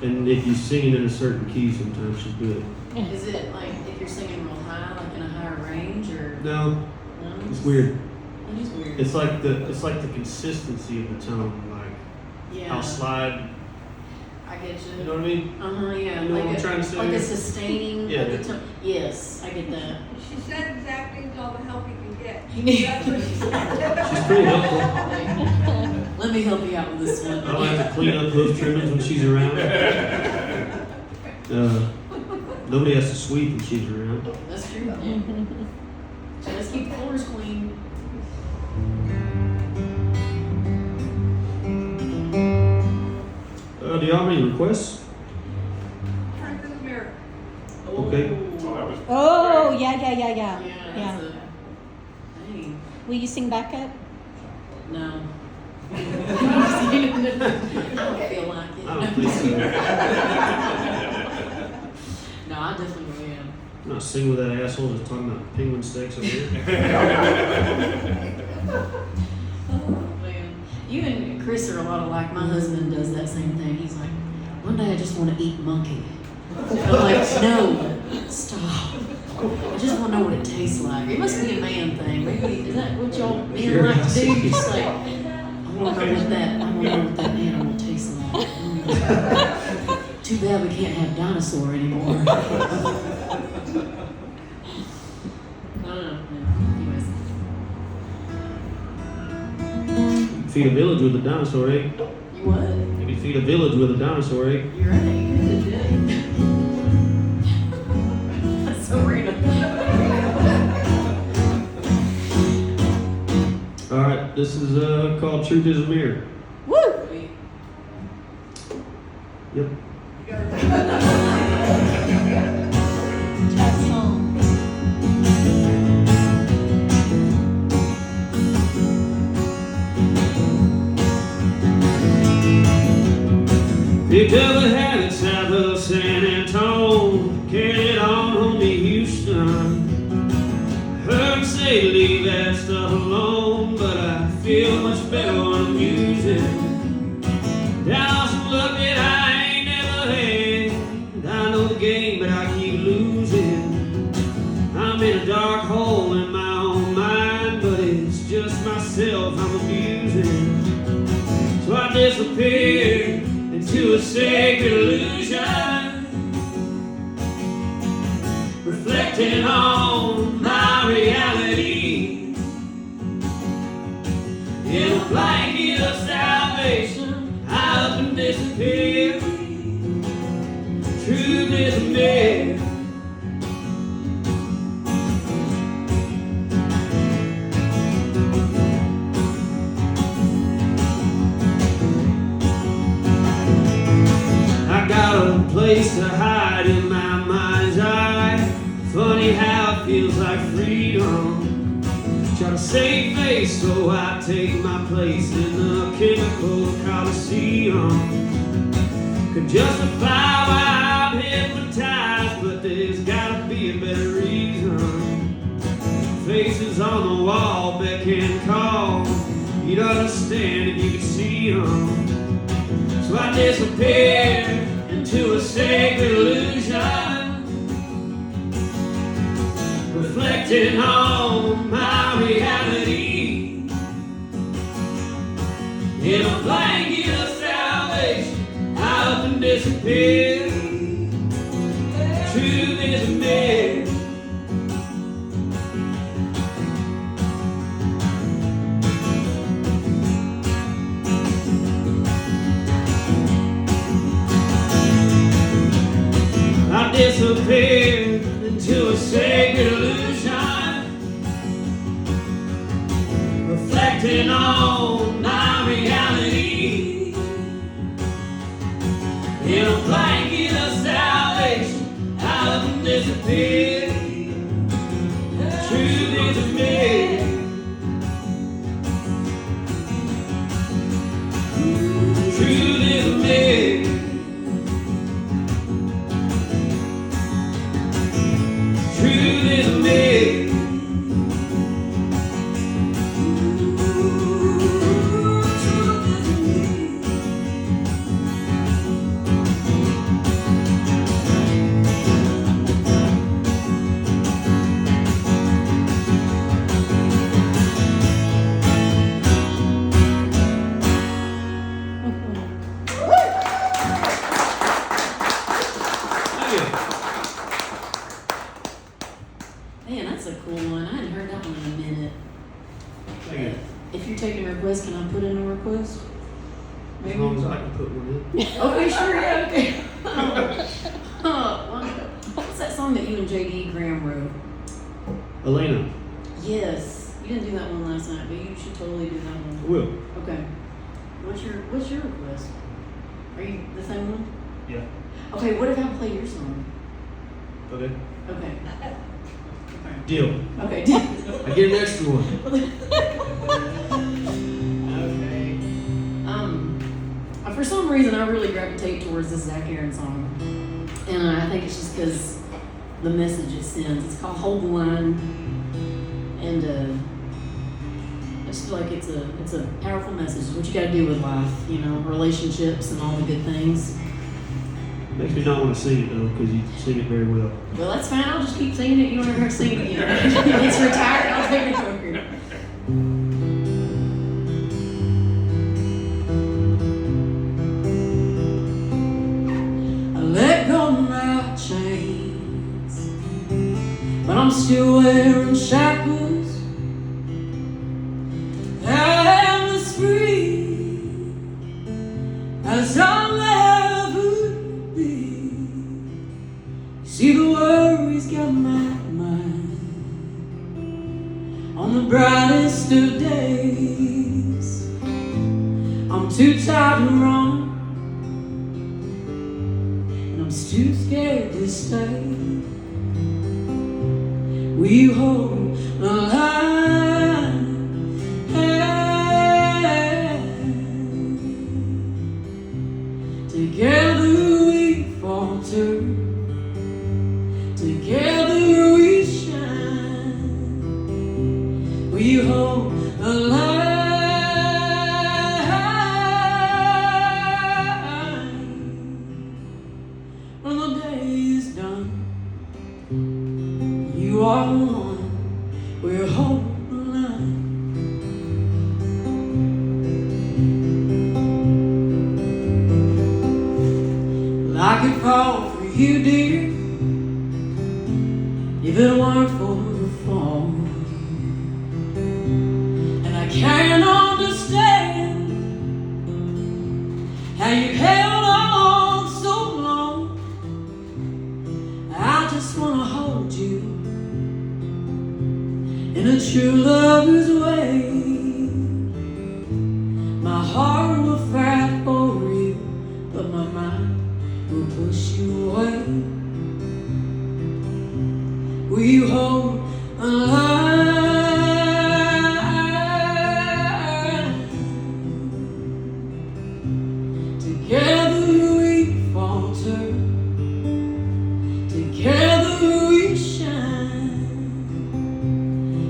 and if you're singing in a certain key, sometimes she'll do it. Is it like if you're singing real high, like in a higher range, or No, no? it's weird. It is weird. It's like the consistency of the tone, like Yeah, how slide. I get you. You know what I mean? Yeah. You know like what I'm trying to say? Like a sustaining Yeah. of the tone. Yes, I get that. She said exactly all the help you can get. You need- That's what she said. She's pretty helpful. Let me help you out with this one. I don't have to clean up hoof trimmings when she's around. Nobody has to sweep when she's around. That's true. Yeah. Just keep the floors clean. Do y'all have any requests? Turn to the mirror. Okay. Oh, yeah. Yeah. Yeah. That's a, hey, Will you sing backup? no. I don't feel like it. I don't think so. No, I definitely will. I'm not singing with that asshole that's talking about penguin steaks over here. Oh, man. You and Chris are a lot alike. My husband does that same thing. He's like, one day I just want to eat monkey. I'm like, no, stop. I just want to know what it tastes like. It must be a man thing. Maybe, is that what y'all men like to do? Just like, I want to know what that animal tastes like. Too bad we can't have dinosaur anymore. I don't know. Anyways. Feed a village with a dinosaur egg. You what? You can feed a village with a dinosaur egg. You're right. You could, yeah. That's so random. All right, this is called Truth is a Mirror. Woo! Yep. Chat song. Picked up a habit south of San Antonio, carried it on home to Houston. Heard say to leave that stuff alone, but I feel much better when I'm using. Down some luck that I ain't never had. I know the game, but I keep losing. I'm in a dark hole in my own mind, but it's just myself I'm abusing. So I disappeared into a sacred illusion, reflecting on my reality. In a blanket of salvation, I up and disappear. Truth is a myth. I got a place to hide in my mind's eye. Funny how it feels like freedom. Try to save face, so I take my place in the chemical coliseum. Could justify why I'm hypnotized, but there's gotta be a better reason. Faces on the wall beckon call. You'd understand if you could see them. So I disappeared into a sacred illusion, reflecting on my reality. In a blanket of salvation, I up and disappear. Truth is a myth. I disappeared into a sacred illusion, reflecting on my reality. In a blanket of salvation, I up and disappear. Truth is a myth. Truth is a myth. true than me. Man, that's a cool one. I hadn't heard that one in a minute. Thank you. If you're taking a request, can I put in a request? As long as I can put one in. Okay, sure, yeah, okay. What's that song that you and J.D. Graham wrote? Elena, Yes, you didn't do that one last night, but you should totally do that I one. will. Okay. What's your request? Are you the same one? Yeah. Okay, what if I play your song? Okay. Okay. Deal. Okay. I get an extra one. Okay. For some reason, I really gravitate towards this Zach Aaron song, and I think it's just because the message it sends. It's called "Hold the Line," and I just feel like it's a powerful message. It's what you got to do with life, you know, relationships and all the good things. Makes me not want to sing it though, because you sing it very well. Well, that's fine. I'll just keep singing it. You want to hear sing it again? It's retired. I'll take it over. I let go of my chains, but I'm still wearing shackles. I was free as I'll ever be. See, the worries got my mind on the brightest of days. I'm too tired to run, and I'm too scared to stay. Will you hold the line? Together we falter, together we shine. We hold the line when the day is done. You are the one, we're holding the line. I could fall for you, dear, if it weren't for the fall. And I can't understand how you held on so long. I just wanna hold you in a true lover's way. My heart will fight for you, but my mind will push you away. Will you hold a line? Together we falter, together we shine.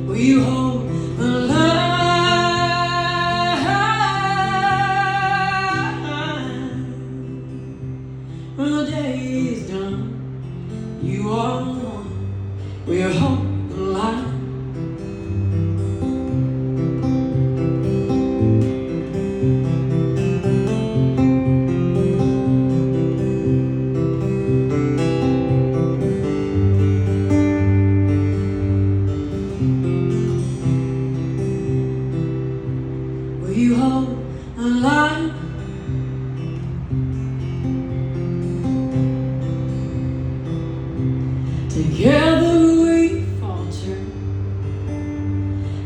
Will you hold a line? When the day is done, you are the one, we're holding the line. Will you hold the line? Together we falter,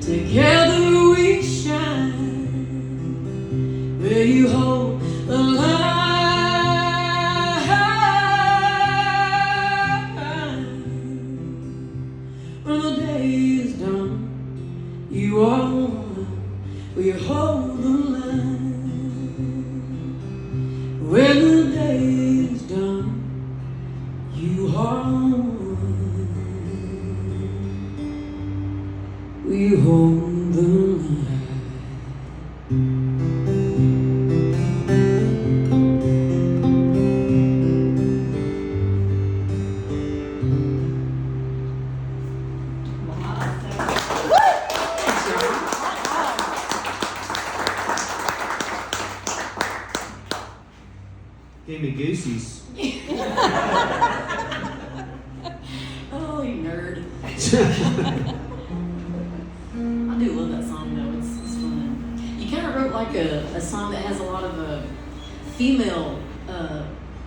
together we shine. Will you hold the line? When the day is done, you are the one, we hold the line. When the day is done, you are the one. you hold the light. Gave me goosies. Oh, you nerd. I do love that song though. It's fun. You kind of wrote like a song that has a lot of female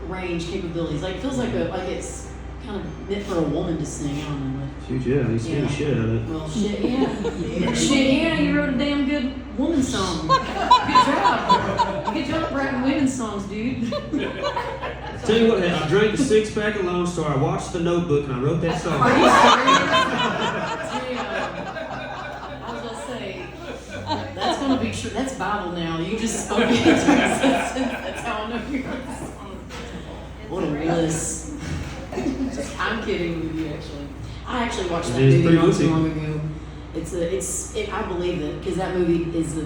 range capabilities. Like it feels like it's kind of meant for a woman to sing. I don't know. Shoot, yeah, he sang the shit out of it. Well, shit, yeah. Shit, yeah, you wrote a damn good woman song. Good job. Good job writing women's songs, dude. Tell you what, I drank a 6-pack of Lone Star, I watched The Notebook, and I wrote that song. Are you serious? Yeah. I was gonna say, that's gonna be true. That's Bible now. You just spoke it into existence. That's how I know you wrote the song. What a wuss. I'm kidding with you, actually. I actually watched that movie not too long ago. I believe it, because that movie is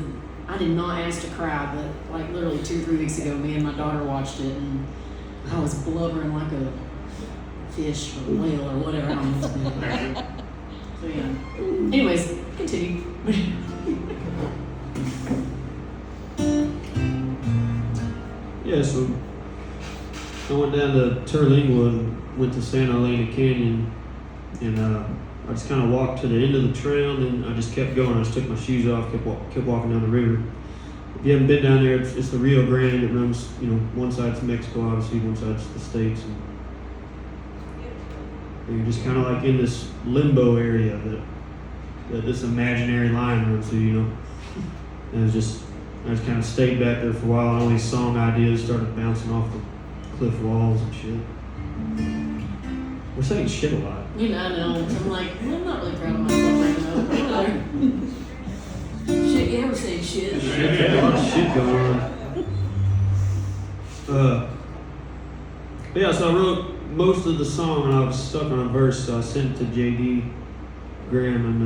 I did not ask to cry, but like literally 2 or 3 weeks ago, me and my daughter watched it, and I was blubbering like a fish or a whale or whatever. I don't know what to do. So yeah. Anyways, continue. Yeah, so I went down to Terlingua and went to Santa Elena Canyon, and I just kind of walked to the end of the trail, and then I just kept going. I just took my shoes off, kept walking down the river. If you haven't been down there, it's the Rio Grande. It runs, one side's Mexico, obviously, one side's the States. And you're just kind of like in this limbo area that this imaginary line runs through, And I just kind of stayed back there for a while, and all these song ideas started bouncing off the cliff walls and shit. We're saying shit a lot. I know. I'm like, I'm not really proud of myself right now. Shit, yeah, we're saying shit. Yeah, a lot of shit going on. Yeah, so I wrote most of the song, and I was stuck on a verse, so I sent it to JD Graham, and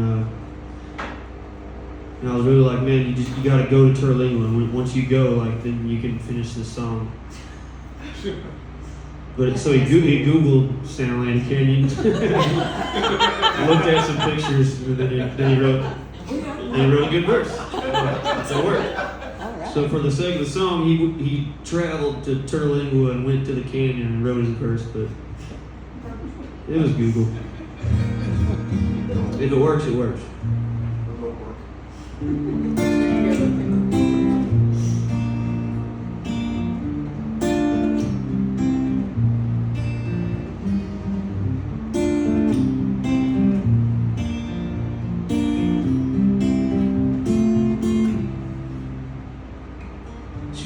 I was really like, man, you got to go to Terlingua, and once you go, then you can finish this song. But so he Googled Santa Elena Canyon, looked at some pictures, and then he wrote a good verse. So it worked. All So for the sake of the song, he traveled to Terlingua and went to the canyon and wrote his verse, but it was Google. If it works, it works.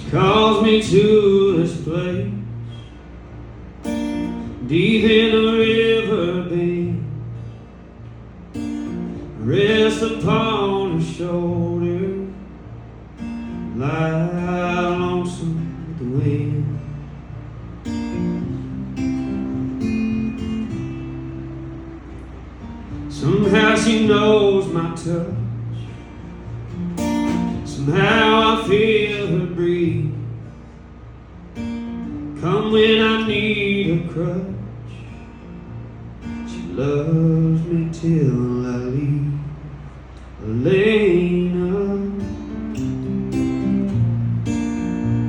Calls me to this place, deep in the river bed, rest upon her shoulder, lie lonesome with the wind. Somehow she knows my touch, somehow I feel her breathe. Come when I need a crutch, she loves me till I leave. Elena,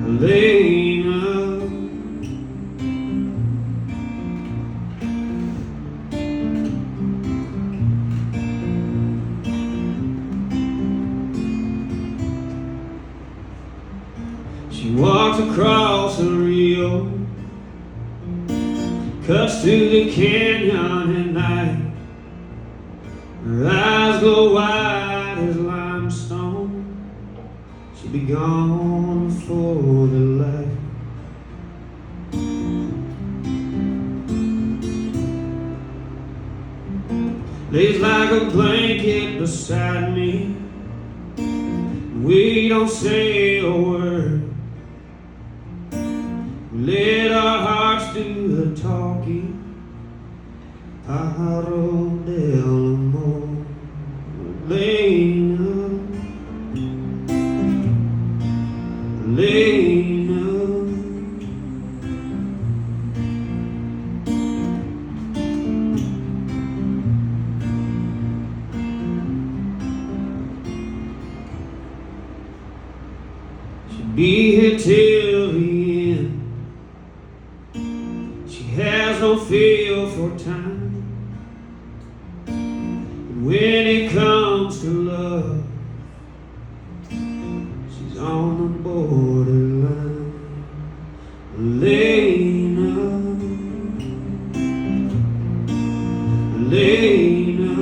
Elena. She walks across the Rio, cuts through the canyon at night. Her eyes glow white as limestone. She'll be gone before the light. Lays like a blanket beside me. We don't say a word. Let our hearts do the talking. Paro del amor. be here till the end. She has no feel for time, but when it comes to love, she's on the borderline. Elena, Elena,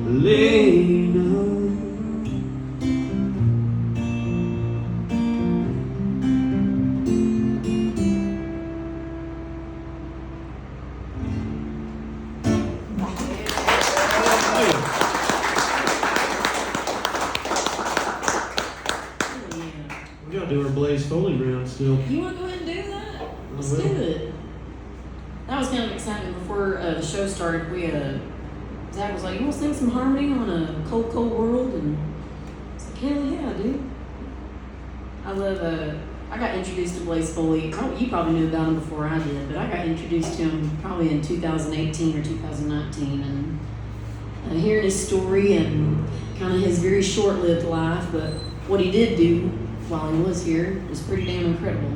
Elena. We gotta do our Blaze Foley round still. You want to go ahead and do that? Let's will. do it. That was kind of exciting. Before the show started, Zach was like, "You want to sing some harmony on a cold, cold world?" And I was like, "Hell yeah, dude!" I love. I got introduced to Blaze Foley. You probably knew about him before I did, but I got introduced to him probably in 2018 or 2019, and hearing his story and kind of his very short-lived life, but what he did do while he was here was pretty damn incredible.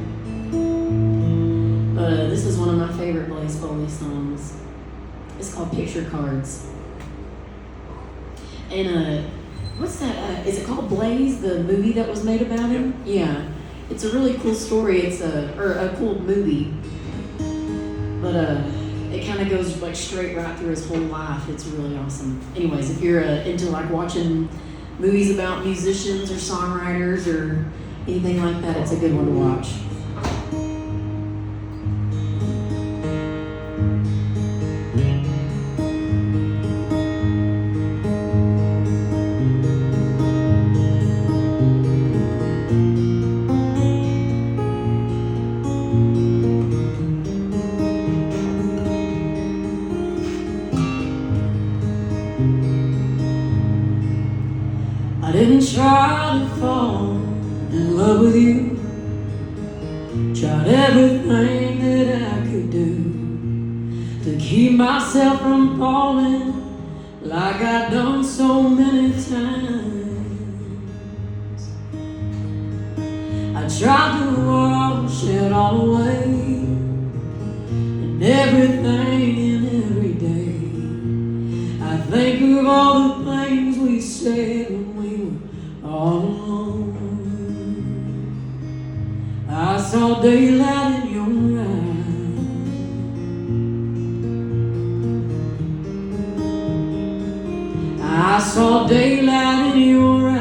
This is one of my favorite Blaze Foley songs. It's called Picture Cards. And what's that? Is it called Blaze, the movie that was made about him? Yeah. It's a really cool story. It's a cool movie. But it kind of goes like straight right through his whole life. It's really awesome. Anyways, if you're into like watching movies about musicians or songwriters or anything like that, it's a good one to watch. I didn't try to fall in love with you. Tried everything that I could do to keep myself from falling like I've done so many times. I tried to wash it all away, and everything and every day I think of all the things we said when we were all alone. I saw daylight in your eyes. I saw daylight in your eyes.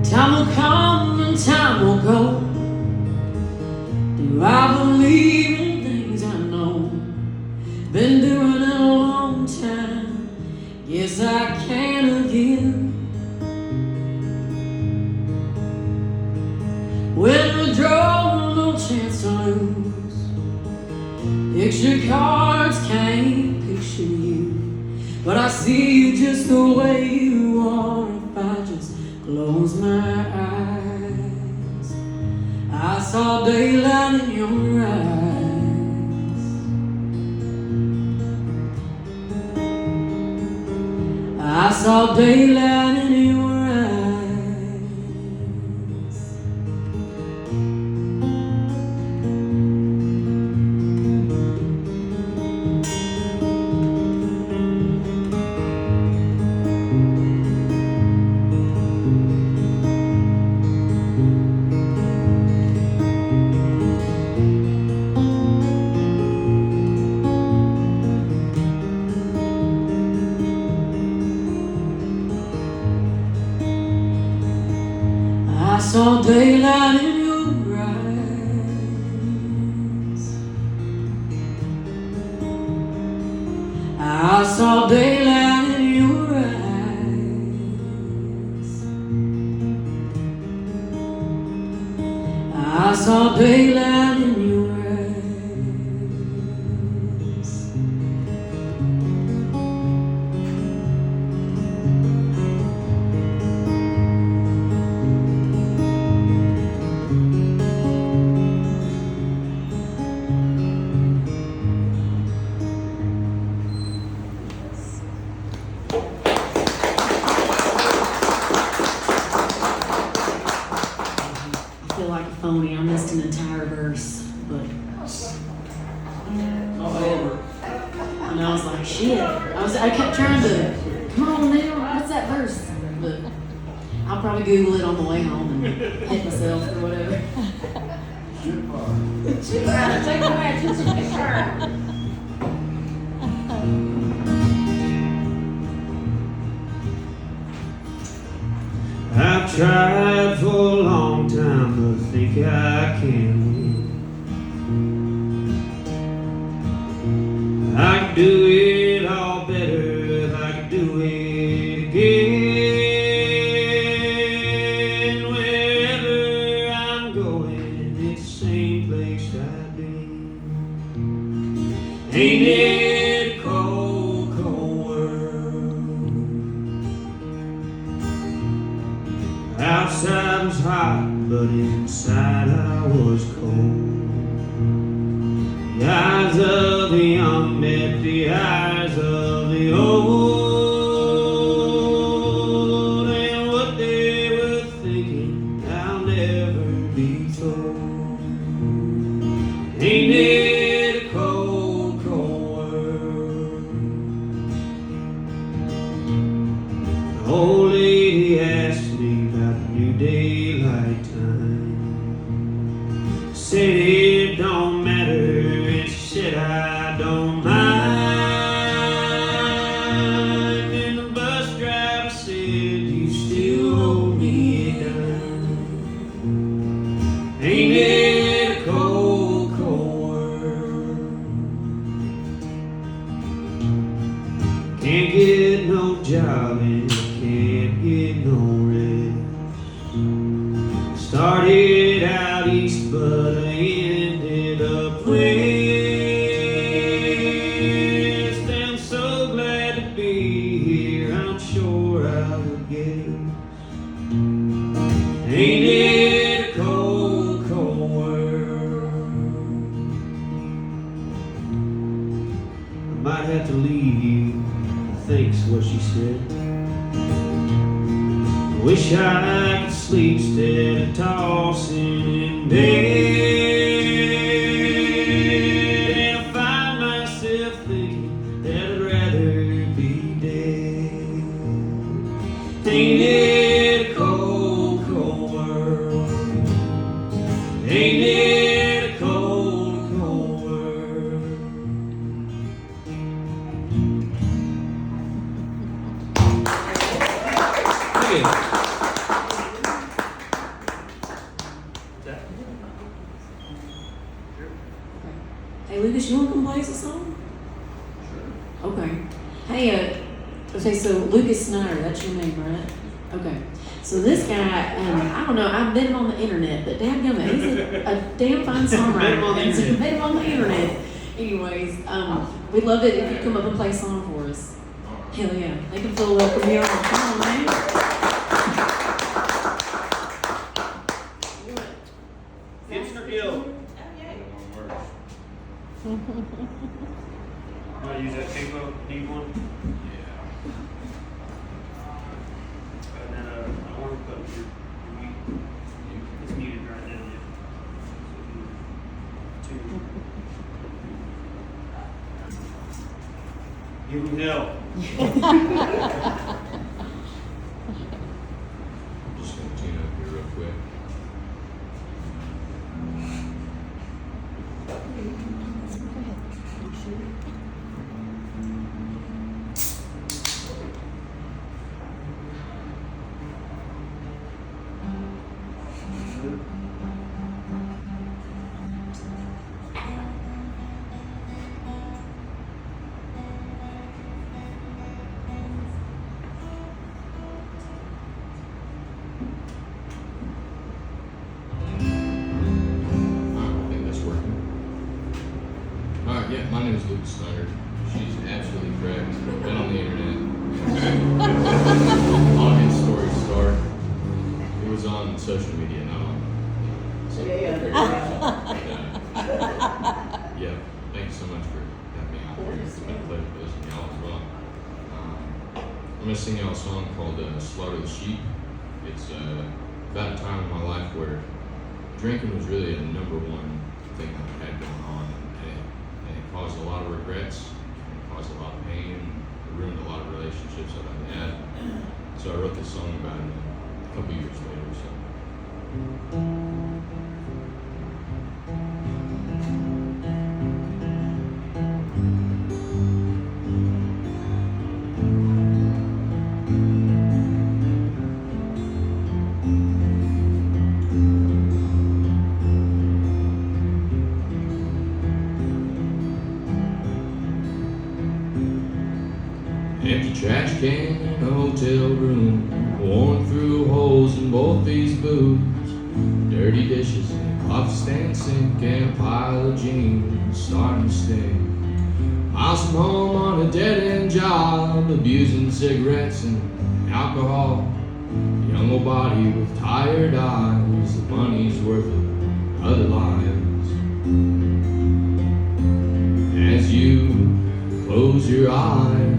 Time will come and time will go. Do I believe in things I know? Been doing it a long time. Yes, I can again. When we draw, no chance to lose. Picture cards can't picture you, but I see you just the way you are. If I just close my eyes, I saw daylight in your eyes. I saw daylight in your eyes. I saw daylight in your eyes. I saw daylight in your eyes. I saw daylight in your eyes. that verse, but I'll probably Google it on the way home and hit myself or whatever. She's trying to take the matches from the car. I've tried for a long time, but think I can win. I can do it all better if I can do it again. Wherever I'm going, it's the same place I've been. Ain't it a cold, cold world? Outside was hot, but inside I was cold. The eyes of the young met the eyes of the old, and what they were thinking I'll never be told. Ain't it a cold, cold world? The old lady asked me about the new daylight time. Said it don't matter, and she said I don't mind. And the bus driver said, you still owe me a dime. Ain't it a cold, cold world? Can't get no job and can't get no rest. Started out east, but I ended up west. I'm so glad to be here, I'm sure I would guess. Ain't it a cold, cold world? I might have to leave you, thanks what she said. I wish I could sleep instead of tossing in bed. And I find myself thinking that I'd rather be dead. Ain't it a cold, cold world? Ain't it a cold, cold world? Yeah. Hey Lucas, you want to come play us a song? Sure. Okay. Hey, okay, so Lucas Snyder, that's your name, right? Okay. So this guy, I don't know, I've met him on the internet, but dadgummit, he's a damn fine songwriter. Met him on the internet. Met him on the internet. Anyways, we'd love it if you come up and play a song for us. Hell yeah. They can feel welcome here. Come on, man. Hipster Hill. You want to use that tempo? Need one? Yeah. And then I want to put your mute. It's muted right now. Yeah. Two. Give him hell. Just gonna tune up here real quick. Yeah, my name is Lucas Snyder. She's absolutely correct. Been on the internet. Audience story start. It was on social media, not on. So, yeah, thank you so much for having me out here. It's been a pleasure to listen to y'all as well. I'm going to sing y'all a song called Slaughter the Sheep. It's about a time in my life where drinking was really a number one thing that I had going on. And it caused a lot of regrets, it caused a lot of pain, it ruined a lot of relationships that I've had. So So I wrote this song about it a couple years later. So. Empty trash can in a hotel room, worn through holes in both these boots. Dirty dishes in a coffee stand sink and a pile of jeans starting to stink. Miles from home on a dead-end job, abusing cigarettes and alcohol. Young old body with tired eyes, the money's worth it, other lives. As you close your eyes,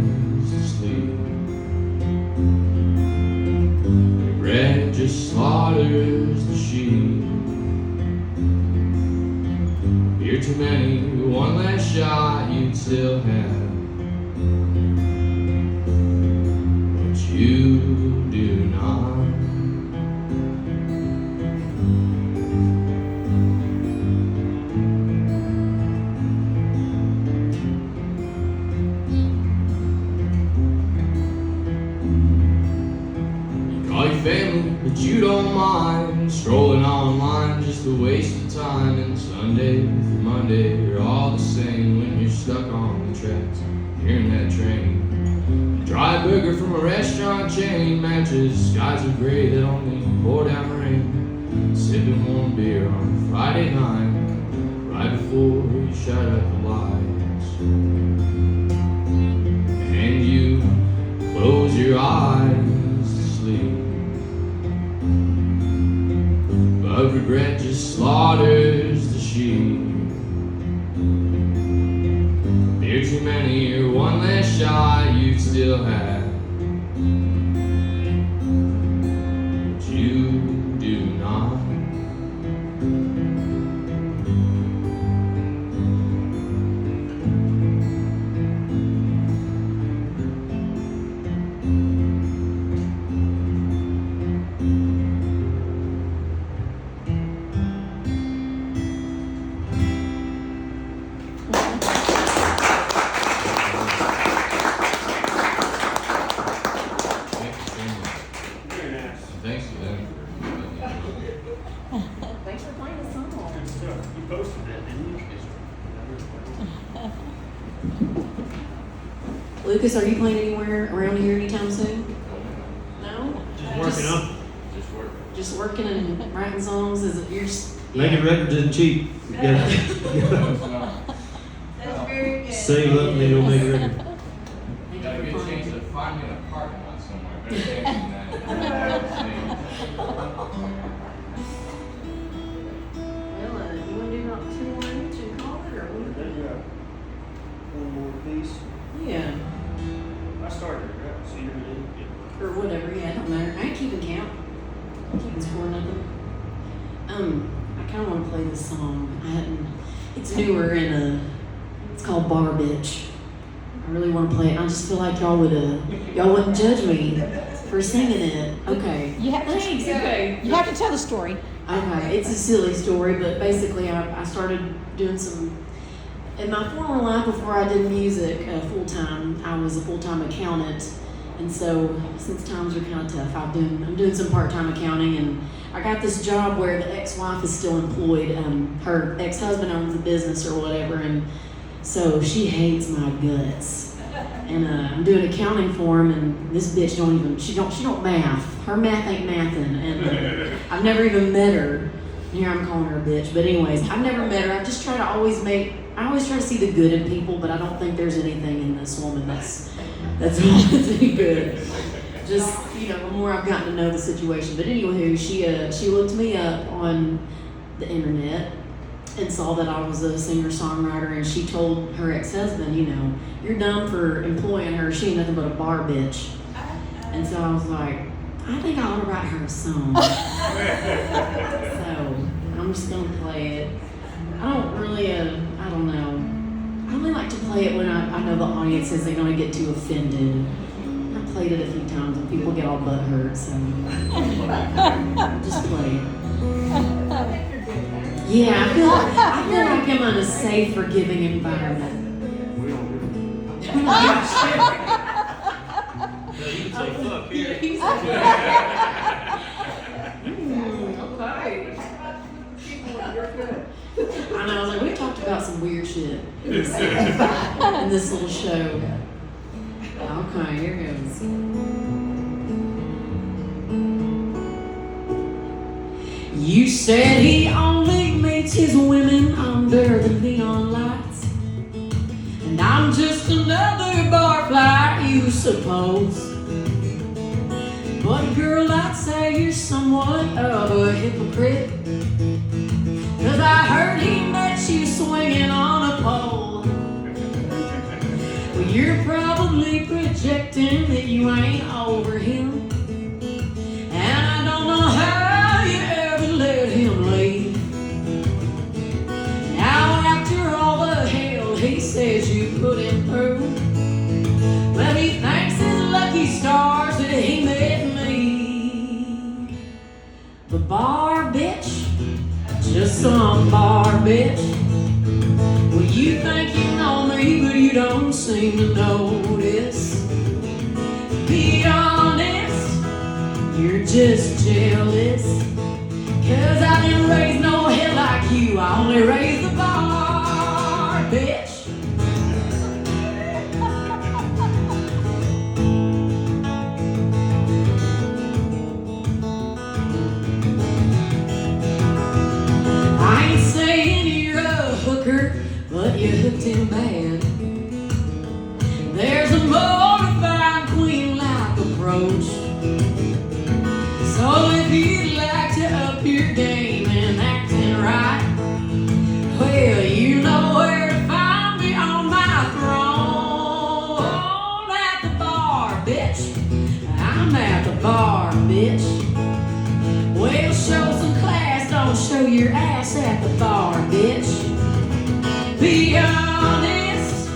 regret just slaughters the sheep. You're too many, one last shot you'd still have, but you do not. Family, but you don't mind strolling online, just a waste of time. And Sunday through Monday are all the same when you're stuck on the tracks, hearing that train. A dry burger from a restaurant chain matches skies are gray that only pour down rain. Sipping warm beer on a Friday night, right before you shut out the lights, and you close your eyes to sleep. But regret just slaughters the sheep. Beer too many or one last shot you'd still have, but you do not. Very nice. Thanks to them for letting me know. Thanks for playing the song. Good stuff. You posted that, didn't you? Lucas, are you playing anywhere around here anytime soon? No? Just working on Just work. Just working and writing songs? Is it, you're just, making records isn't cheap. You gotta That's very good. save up and then go make a record. You got a good chance to find me in a parking lot somewhere. Better chance than that. Well, you want to do about 2 more each and call it, or what? Then you got one more piece. Yeah, I started it, right? So you're gonna or whatever, yeah, it don't matter. I ain't keeping count. I'm keeping score nothing. I kind of want to play this song. It's newer and it's called Bar Bitch. I really want to play it. I just feel like y'all wouldn't judge me for singing it. Okay. You have to- Thanks. Okay. You have to tell the story. Okay, it's a silly story, but basically I started doing some, in my former life before I did music full-time, I was a full-time accountant, and so since times are kind of tough, I'm doing some part-time accounting, and I got this job where the ex-wife is still employed, her ex-husband owns a business or whatever, and so she hates my guts. And I'm doing accounting for him, and this bitch she don't math. Her math ain't mathin', and I've never even met her. Here I'm calling her a bitch, but anyways, I've never met her. I just try to I always try to see the good in people, but I don't think there's anything in this woman that's any good. Just, the more I've gotten to know the situation. But anywho, she looked me up on the internet and saw that I was a singer-songwriter, and she told her ex-husband, you're dumb for employing her. She ain't nothing but a bar bitch. And so I was like, I think I ought to write her a song. So I'm just gonna play it. I don't know. I only like to play it when I know the audience isn't gonna get too offended. I played it a few times and people get all butt hurt, so just play it. Yeah, I feel like I'm in a safe, forgiving environment. We don't do it. No, you can say fuck here. Okay. I know, I was like, we talked about some weird shit in this little show. Okay, here goes. You said he only meets his women under the neon lights, and I'm just another barfly, you suppose. But girl, I'd say you're somewhat of a hypocrite, 'cause I heard he met you swinging on a pole. Well, you're probably projecting that you ain't over him, and I don't know how you ever let him leave. Now after all the hell he says you put him through, well, he thanks his lucky stars that he met me. The bar bitch, just some bar bitch. Well, you think you know me, but you don't seem to notice. Be honest, you're just jealous, 'cause I didn't raise no hell like you, I only raised the bar bitch. I ain't saying you're a hooker, but you hooked him bad. There's a more refined queen-like approach. So if you'd like to up your game and acting right, well, you know where to find me on my throne. At the bar, bitch. I'm at the bar, bitch. Well, show some class, don't show your ass at the bar, bitch. Be honest,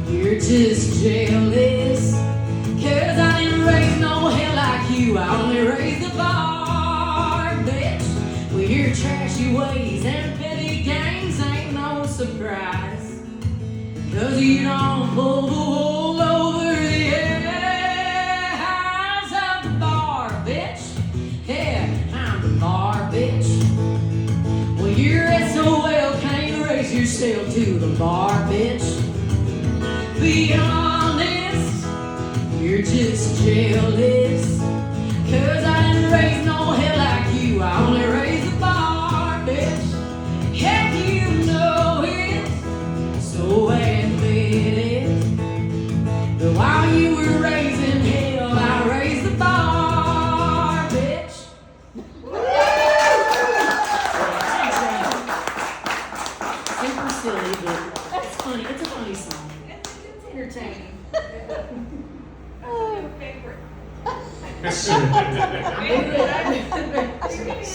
you're just jealous, 'cause I didn't raise no hell like you, I only raised the bar, bitch. Well, your trashy ways and petty games ain't no surprise, 'cause you don't pull the wool over the eyes of the bar, bitch. Yeah, I'm the bar, bitch. Well, you're SOL, can't raise yourself to the bar, bitch. Be honest, you're just jealous, 'cause I didn't raise no hell like you, I only raised the bar, bitch. Heck, you know it, so admit it. But while you were raising hell, I raised the bar, bitch. Super silly, but it's funny. It's a funny song. It's entertaining. Oh. Favorite. I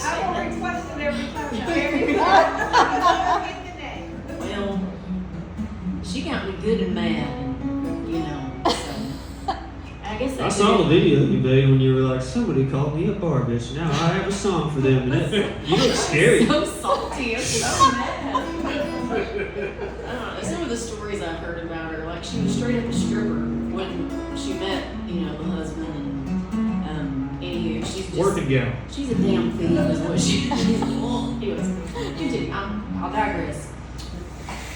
I will request it every time. Get the name. Well, she got me good and mad, you know. So I guess I that's saw the video you made when you were like, somebody called me a bar bitch. Now I have a song for them. And you look scary. So salty. I'm so mad. Some of the stories I've heard about her, like she was straight up a stripper when she met, you know, the husband, and anywho, she's just Working gal. she's a damn thief, is what she is. Well, anyways, continue. I'll digress.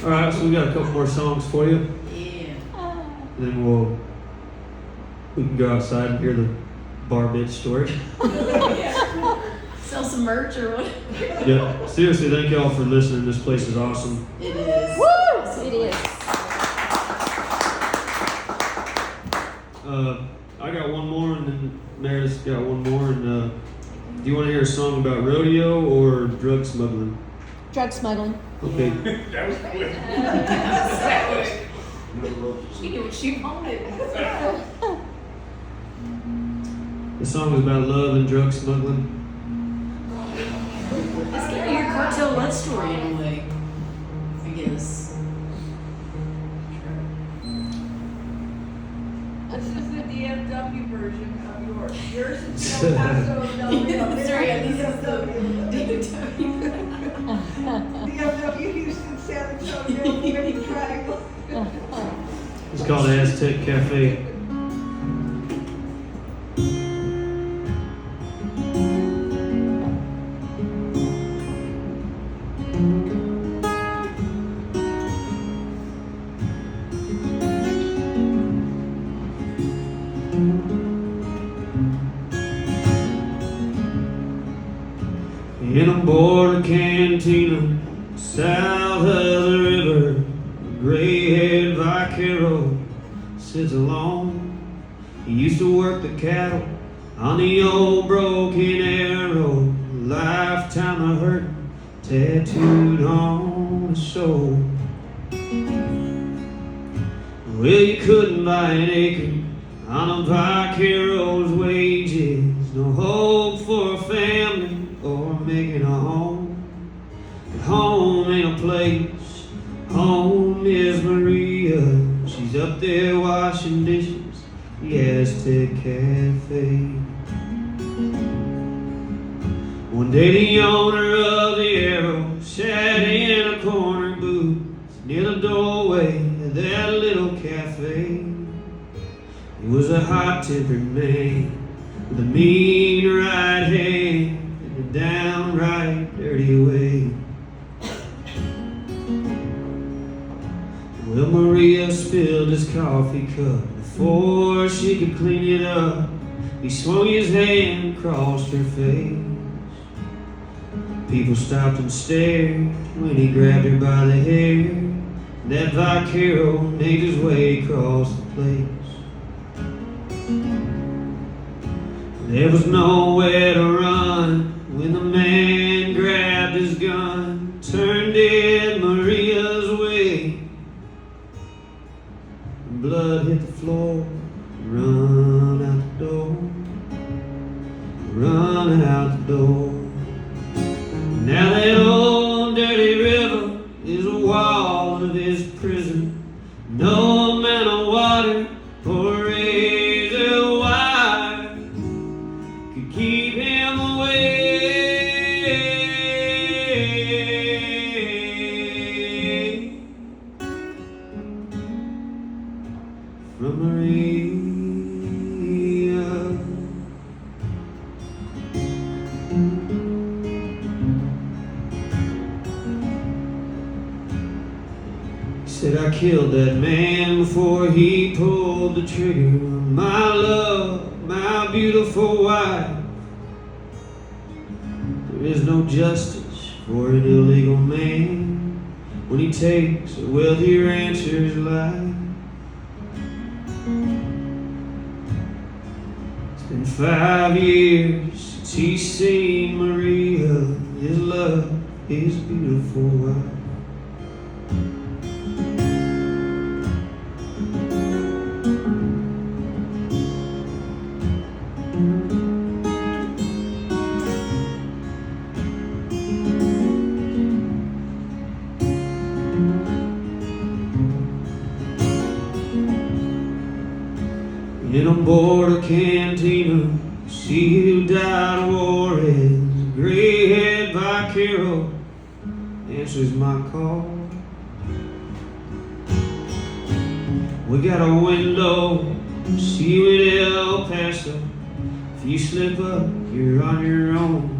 All right, so we got a couple more songs for you. Yeah. And then we can go outside and hear the bar bitch story. Sell some merch or what? Yeah, seriously, thank y'all for listening. This place is awesome. It is. Woo! It is. I got one more, and then Meredith's got one more. And do you want to hear a song about rodeo or drug smuggling? Drug smuggling. Okay. That was quick. She knew what she wanted. The song is about love and drug smuggling. It's kind of your cartel love story in a way, I guess. This is the DFW version of yours. Yours is El Paso W. That's right, this is the DFW. DFW, Houston, San Antonio, Big Triangle. It's called Aztec Cafe. In a border cantina, south of the river, a gray-haired vaquero sits alone. He used to work the cattle on the old Broken Arrow, lifetime of hurt tattooed on his soul. Well, you couldn't buy an acre on a vaquero's wages, no hope for a family or making a home. But home ain't a place, home is Maria. She's up there washing dishes, the Aztec Cafe. One day the owner of the Arrow sat in a corner booth near the doorway of that little cafe. He was a hot-tempered man with a mean right hand and a downright dirty way. Well, Maria spilled his coffee cup. Before she could clean it up, he swung his hand across her face. People stopped and stared when he grabbed her by the hair. That vaquero made his way across the place. There was nowhere to run when the man grabbed his gun, turned it Maria's way. Blood hit the floor, run out the door, run out the door. Now that old dirty river is a wall of his prison. No amount of water or razor wire could keep him away from Maria. Said I killed that man before he pulled the trigger on my love, my beautiful wife. There is no justice for an illegal man when he takes a wealthy rancher's life. It's been 5 years since he's seen Maria, his love, his beautiful wife. In a border cantina, see who died of Juarez. Gray-haired vaquero answers my call. We got a window, see with El Paso. If you slip up, you're on your own.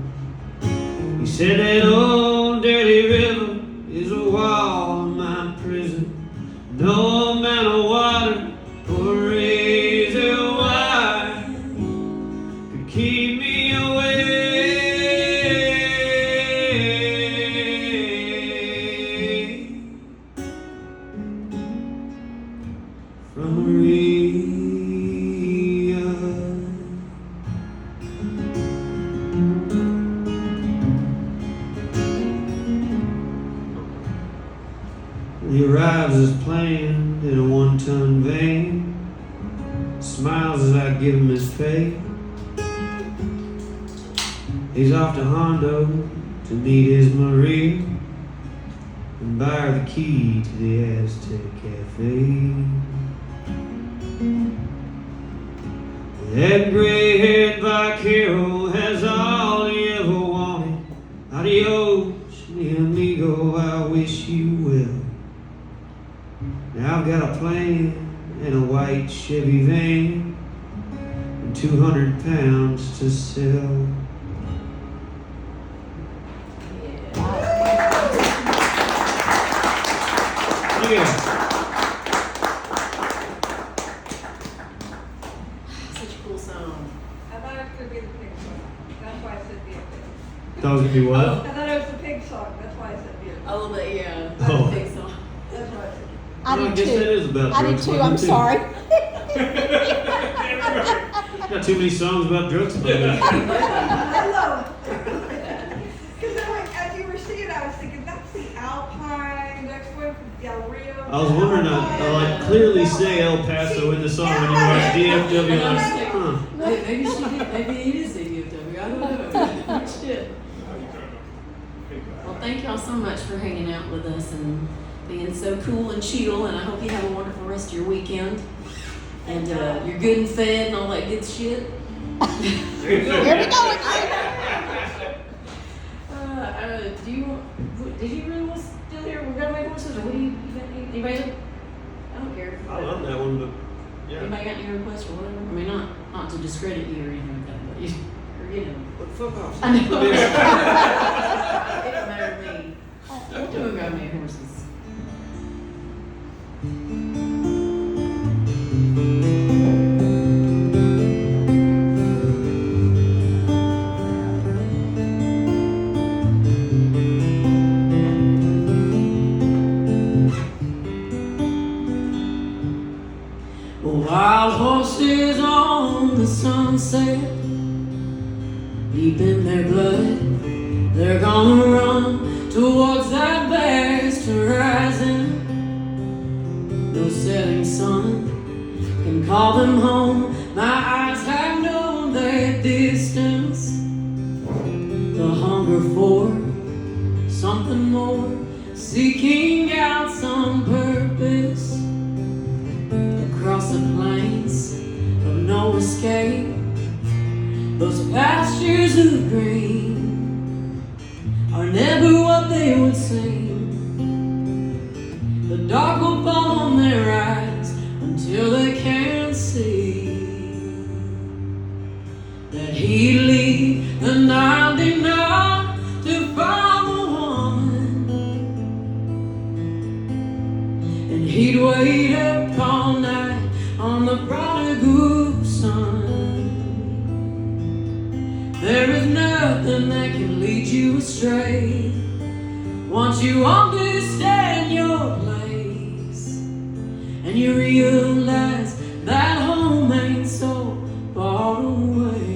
He said that old dirty river is a wall of my prison. No amount of water or razor wire could keep me away from Maria. He arrives as planned in a 1-ton van. Smiles as I give him his pay. He's off to Hondo to meet his Maria and buy her the key to the Aztec Cafe. That gray-haired vaquero has all he ever wanted. Adios, mi amigo, I wish you well. Now I've got a plane and a white Chevy van and 200 pounds to sell. Yeah. Such a cool song. I thought it was gonna be the pig song. That's why I said the pig. That was gonna be what? I thought it was the pig song. That's why I said the A little bit, yeah. Oh. I think so. That's why I said. I Well, did guess that too. is about I did drug too. smuggling, I'm too. sorry. Got too many songs about drugs. I love it. Because then, like, as you were singing, I was thinking, that's the Alpine, next one from Del Rio. I was wondering, I like clearly say El Paso in the song when you watch DFW. And I was like, huh. Maybe she did. Maybe it is the UFW. I don't know. Shit. Well, thank y'all so much for hanging out with us and being so cool and chill. And I hope you have a wonderful rest of your weekend. And you're good and fed and all that good shit. Here we go again. Do you want? Did you really want to still here? We're gonna make voices, or what do you? Anybody? I don't care. I love that one, but yeah. Anybody got any requests or whatever? I mean, not to discredit you or anything like that, but you know. But fuck off. I know. It don't matter to me. We'll do a go made horses. Wild horses on the sunset, deep in their blood, they're gonna run towards that vast horizon. No setting sun can call them home. My eyes have known that distance, the hunger for something more, seeking out some purpose. Across the plains of no escape, those pastures of green are never what they would seem. The dark will fall on their eyes until they can see that he'd leave the 99 to find the one, and he'd wait up all night on the prodigal son. There is nothing that can lead you astray once you understand your place and you realize that home ain't so far away.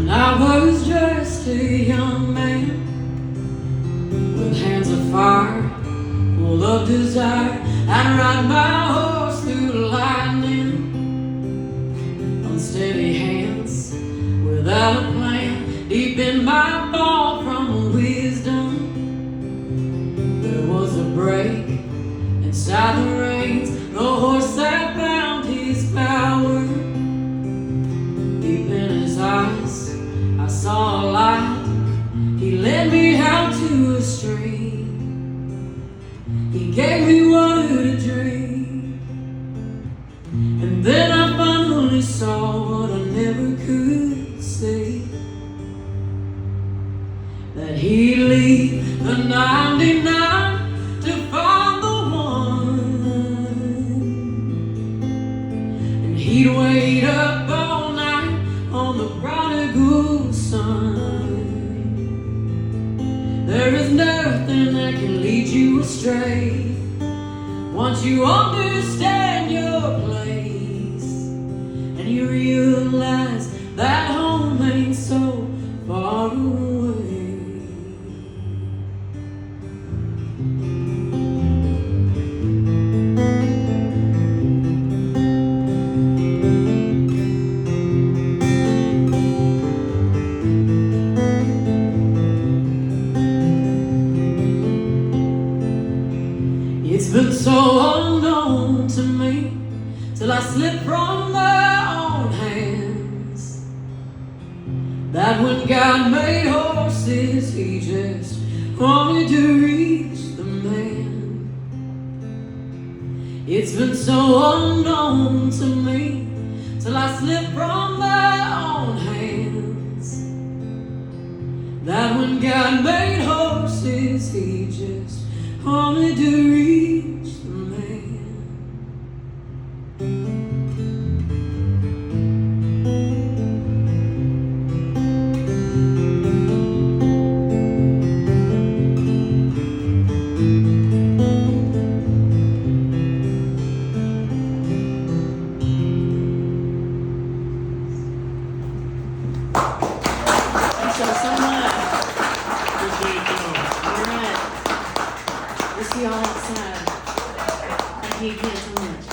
I was just a young man with hands of fire, full of desire. I'd ride my horse through the lightning, unsteady hands without a plan. Deep in my fall from wisdom, there was a break inside the reins. The horse that found his power, deep in his eyes I saw a light. He led me out to a stream. He gave me water to drink. And then I finally saw what I never could see, that he'd leave the 99 to find the one, and he'd wait up all night on the prodigal son. There is nothing that can lead you astray once you understand your place and you realize that home ain't so far away. till I slipped from my own hands. That when God made horses, he just wanted to reach the man. It's been so unknown to me till I slipped from my own hands. That when God made horses, he just wanted to reach the man. Thank y'all so much. Appreciate y'all. All right. We'll see y'all outside. Thank you again so much.